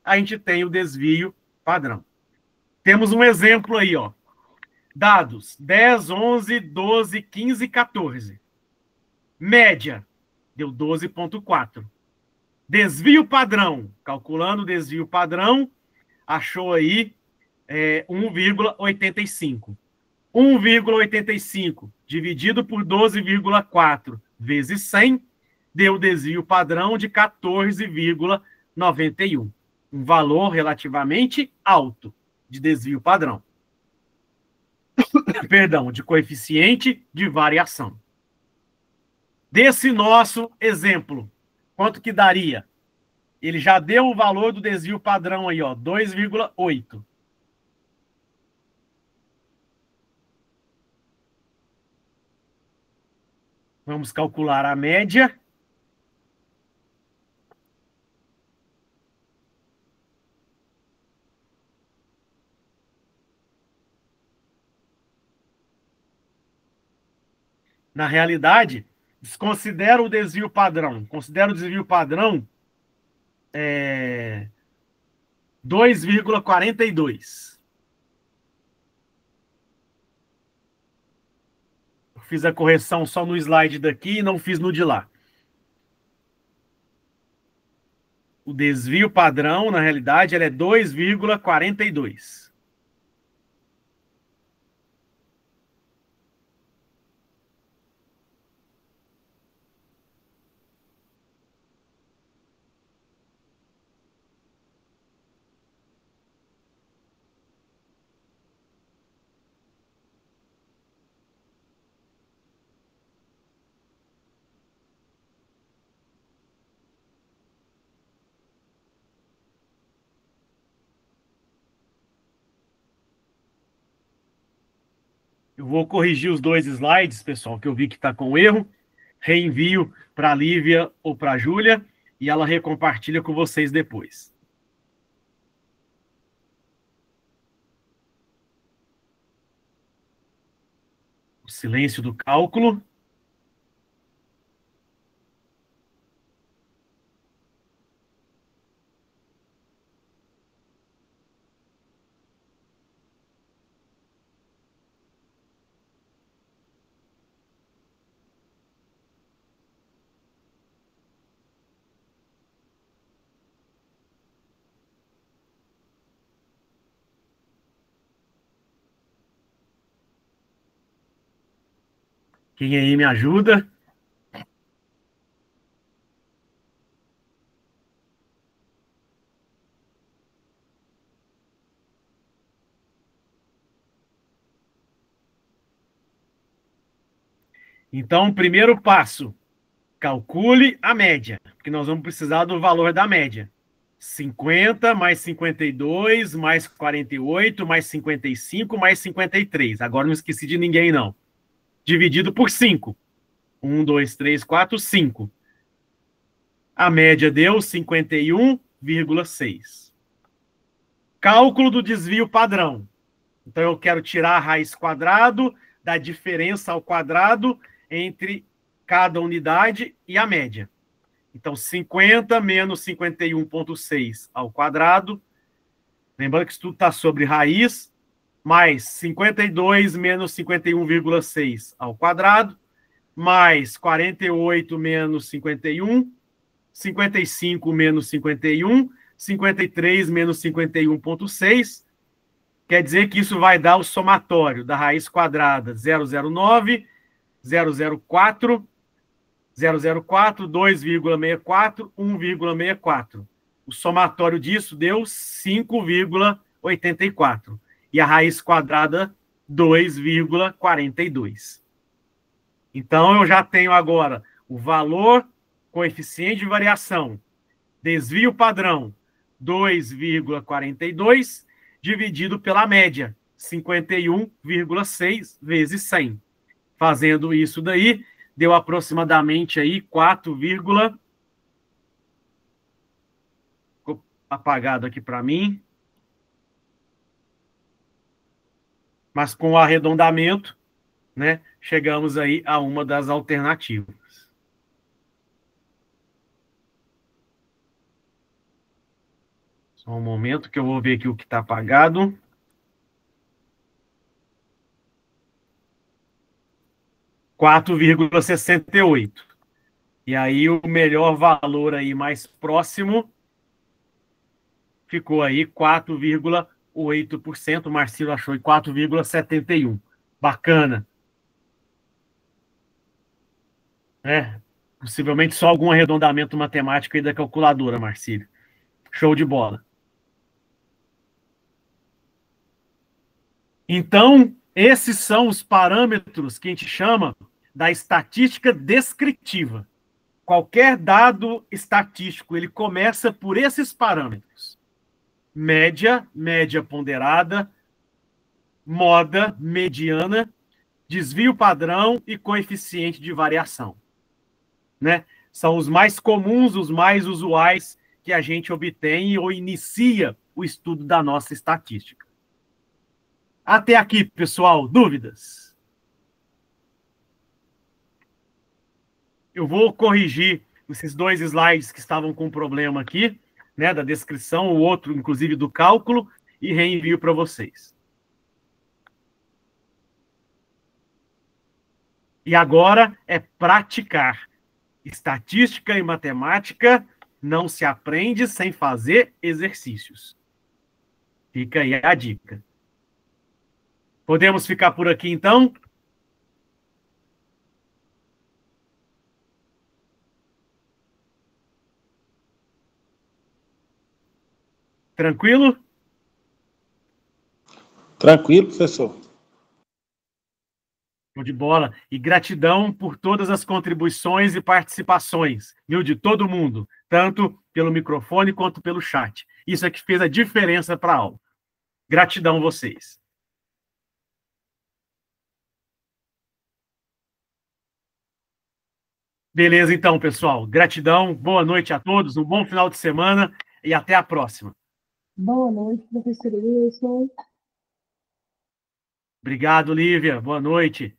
[SPEAKER 1] a gente tem o desvio padrão. Temos um exemplo aí, ó. Dados 10, 11, 12, 15, 14. Média, deu 12,4. Desvio padrão, calculando o desvio padrão, achou aí 1,85. 1,85 dividido por 12,4 vezes 100 deu desvio padrão de 14,91. Um valor relativamente alto de desvio padrão. Perdão, de coeficiente de variação. Desse nosso exemplo, quanto que daria? Ele já deu o valor do desvio padrão aí, ó, 2,8. Vamos calcular a média. Na realidade, desconsidera o desvio padrão. Considera o desvio padrão 2,42. Eu fiz a correção só no slide daqui e não fiz no de lá. O desvio padrão, na realidade, ele é 2,42. Eu vou corrigir os 2 slides, pessoal, que eu vi que está com erro. Reenvio para a Lívia ou para a Júlia e ela recompartilha com vocês depois. O silêncio do cálculo. Quem aí me ajuda? Então, primeiro passo, calcule a média, porque nós vamos precisar do valor da média. 50 mais 52 mais 48 mais 55 mais 53. Agora não esqueci de ninguém, não. Dividido por 5. 1, 2, 3, 4, 5. A média deu 51,6. Cálculo do desvio padrão. Então, eu quero tirar a raiz quadrado da diferença ao quadrado entre cada unidade e a média. Então, 50 menos 51,6 ao quadrado. Lembrando que isso tudo está sobre raiz. Mais 52 menos 51,6 ao quadrado. Mais 48 menos 51. 55 menos 51. 53 menos 51,6. Quer dizer que isso vai dar o somatório da raiz quadrada 009, 004, 004, 2,64, 1,64. O somatório disso deu 5,84. E a raiz quadrada, 2,42. Então, eu já tenho agora o valor, coeficiente de variação, desvio padrão, 2,42, dividido pela média, 51,6 vezes 100. Fazendo isso daí, deu aproximadamente aí 4, ficou apagado aqui para mim. Mas com o arredondamento, né, chegamos aí a uma das alternativas. Só um momento que eu vou ver aqui o que está apagado. $4,68. E aí o melhor valor aí mais próximo ficou aí 4,8%. O Marcelo achou 4,71%. Bacana. Possivelmente só algum arredondamento matemático aí da calculadora, Marcelo. Show de bola. Então, esses são os parâmetros que a gente chama da estatística descritiva. Qualquer dado estatístico, ele começa por esses parâmetros. Média, média ponderada, moda, mediana, desvio padrão e coeficiente de variação. Né? São os mais comuns, os mais usuais que a gente obtém ou inicia o estudo da nossa estatística. Até aqui, pessoal, dúvidas? Eu vou corrigir esses 2 slides que estavam com problema aqui, né, da descrição, o outro, inclusive, do cálculo, e reenvio para vocês. E agora é praticar. Estatística e matemática não se aprende sem fazer exercícios. Fica aí a dica. Podemos ficar por aqui, então? Tranquilo?
[SPEAKER 6] Tranquilo, professor.
[SPEAKER 1] Show de bola. E gratidão por todas as contribuições e participações, viu, de todo mundo, tanto pelo microfone quanto pelo chat. Isso é que fez a diferença para a aula. Gratidão vocês. Beleza, então, pessoal. Gratidão, boa noite a todos, um bom final de semana e até a próxima.
[SPEAKER 4] Boa noite, professor Wilson.
[SPEAKER 1] Obrigado, Lívia. Boa noite.